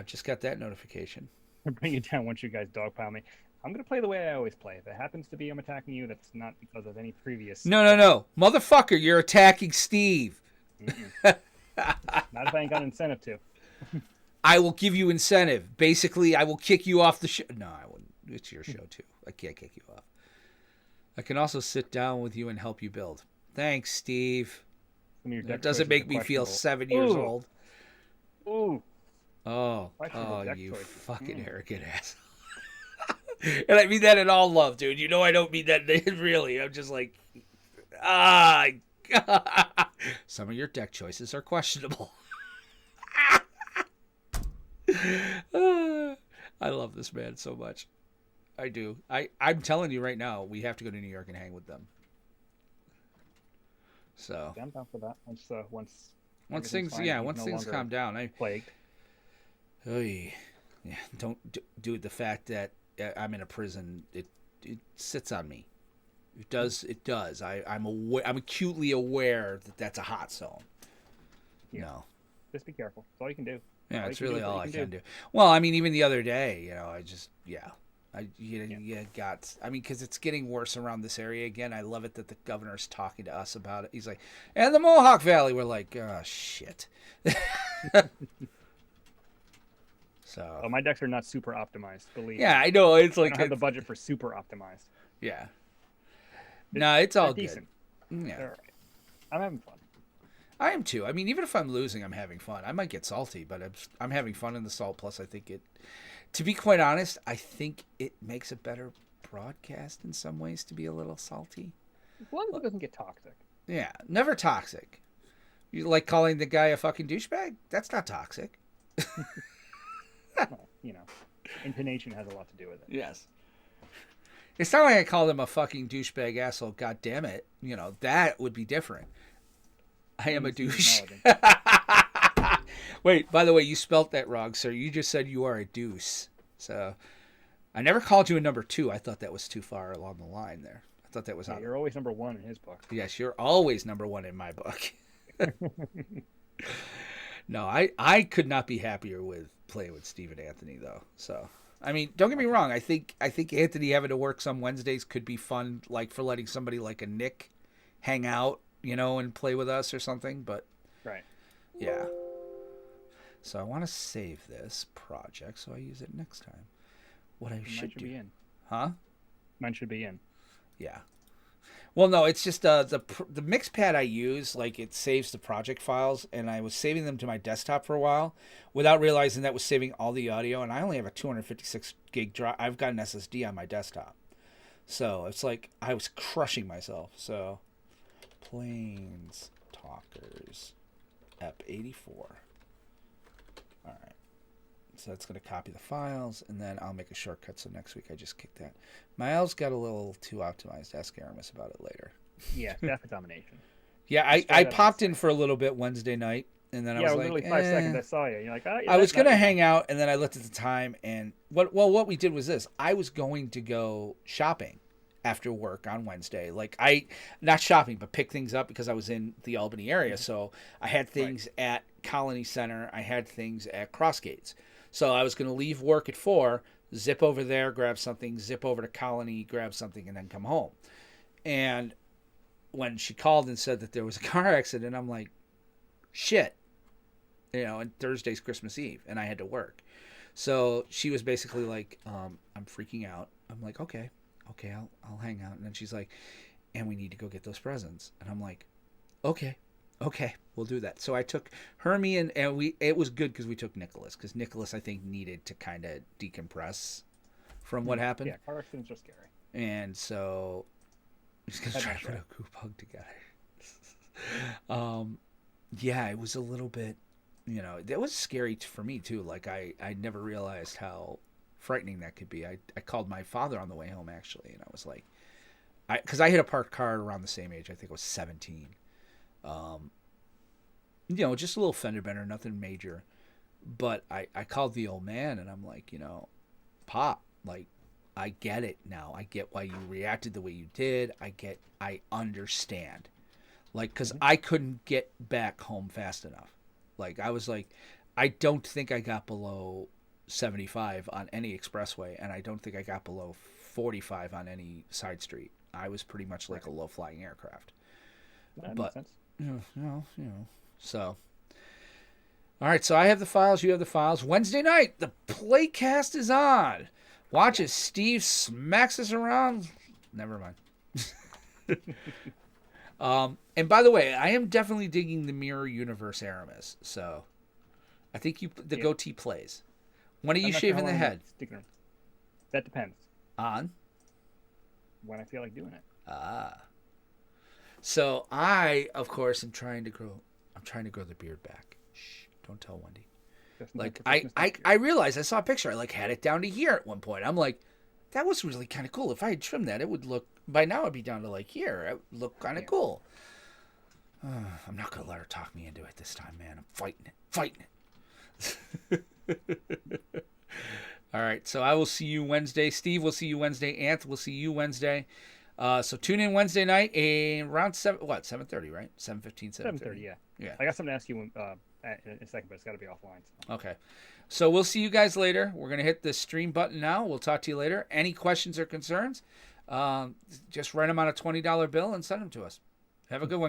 A: Just got that notification.
B: I'll bring you down once you guys dogpile me. I'm going to play the way I always play. If it happens to be I'm attacking you, that's not because of any previous...
A: No. Motherfucker, you're attacking Steve.
B: Not if I ain't got incentive to.
A: I will give you incentive. Basically, I will kick you off the show. No, I wouldn't. It's your show, too. I can't kick you off. I can also sit down with you and help you build. Thanks, Steve. That doesn't make me feel 7 years old.
B: Ooh.
A: Oh, you fucking arrogant ass. And I mean that in all love, dude. You know I don't mean that really. I'm just like, some of your deck choices are questionable. I love this man so much. I do. I'm telling you right now, we have to go to New York and hang with them. So
B: I'm down for that. Once
A: things calm down.
B: Plagued.
A: Oh yeah, don't do the fact that I'm in a prison. It sits on me. It does. I'm acutely aware that that's a hot zone.
B: Yeah.
A: No.
B: Just be careful. That's all you can do.
A: Yeah, it's really all I can do. Well, I mean, even the other day, you know, because it's getting worse around this area again. I love it that the governor's talking to us about it. He's like, and the Mohawk Valley. We're like, oh shit. So
B: my decks are not super optimized, believe me.
A: Yeah, I know. It's like
B: I don't have the budget for super optimized.
A: Yeah. No, it's all good.
B: Decent.
A: Yeah.
B: All right. I'm having fun.
A: I am too. I mean, even if I'm losing, I'm having fun. I might get salty, but I'm having fun in the salt. Plus, I think to be quite honest, I think it makes a better broadcast in some ways to be a little salty.
B: As long as it doesn't get toxic.
A: Yeah, never toxic. You like calling the guy a fucking douchebag? That's not toxic.
B: Well, you know, intonation has a lot to do with it.
A: Yes. It's not like I called him a fucking douchebag asshole. God damn it. You know, that would be different. I am a douche. Wait, by the way, you spelt that wrong, sir. You just said you are a deuce. So I never called you a number 2. I thought that was too far along the line there. I thought that was
B: yeah, you're always number 1 in his book.
A: Yes, you're always number 1 in my book. No, I could not be happier with playing with Steve and Anthony though. So I mean, don't get me wrong. I think Anthony having to work some Wednesdays could be fun, like for letting somebody like a Nick hang out, you know, and play with us or something. But
B: right,
A: yeah. So I want to save this project so I use it next time. What I should do,
B: be in.
A: Huh?
B: Mine should be in.
A: Yeah. Well, no, it's just the mix pad I use, like it saves the project files, and I was saving them to my desktop for a while without realizing that was saving all the audio, and I only have a 256 gig drive. I've got an SSD on my desktop. So it's like I was crushing myself. So PlanesTalkers EP84. All right. So that's going to copy the files, and then I'll make a shortcut so next week I just kick that. Miles got a little too optimized. Ask Aramis about it later.
B: Yeah, staff domination.
A: Yeah, I popped in for a little bit Wednesday night, and then I was like,
B: literally 5 seconds I saw you. You're like,
A: I was going to hang out, and then I looked at the time, and what we did was this. I was going to go shopping after work on Wednesday. Like not shopping, but pick things up because I was in the Albany area. So I had things at Colony Center. I had things at Crossgates. So I was going to leave work at 4, zip over there, grab something, zip over to Colony, grab something, and then come home. And when she called and said that there was a car accident, I'm like, shit. You know, and Thursday's Christmas Eve, and I had to work. So she was basically like, I'm freaking out. I'm like, okay, I'll hang out. And then she's like, and we need to go get those presents. And I'm like, okay, we'll do that. So I took Hermie and it was good because we took Nicholas, because Nicholas, I think, needed to kind of decompress from what happened.
B: Yeah, car accidents are scary.
A: And so he's going to try to put a group hug together. Yeah, it was a little bit, you know, that was scary for me too. Like I never realized how frightening that could be. I called my father on the way home actually, and I was like, because I hit a parked car around the same age. I think it was 17. Just a little fender bender, nothing major. But I called the old man and I'm like, Pop, like, I get it now. I get why you reacted the way you did. I understand. Like, because I couldn't get back home fast enough. Like, I was like, I don't think I got below 75 on any expressway, and I don't think I got below 45 on any side street. I was pretty much like a low-flying aircraft.
B: That
A: But,
B: makes sense.
A: So, all right, so I have the files, you have the files. Wednesday night, the Playcast is on. Watch as Steve smacks us around. Never mind. And by the way, I am definitely digging the Mirror Universe Aramis. So, I think the goatee plays. When are you shaving the head?
B: That depends.
A: On?
B: When I feel like doing it.
A: Ah. So I, of course, am trying to grow the beard back. Shh, don't tell Wendy. Like I realized I saw a picture. I like had it down to here at one point. I'm like, that was really kind of cool. If I had trimmed that, it would look. By now, it'd be down to like here. It would look kind of cool. I'm not gonna let her talk me into it this time, man. I'm fighting it. All right. So I will see you Wednesday. Steve will see you Wednesday. Anth will see you Wednesday. So tune in Wednesday night around 7:30, right? 7:15,
B: 7:30, yeah.
A: Yeah.
B: I got something to ask you in a second, but it's got to be offline. So.
A: Okay. So we'll see you guys later. We're going to hit the stream button now. We'll talk to you later. Any questions or concerns, just write them on a $20 bill and send them to us. Have a good one, guys.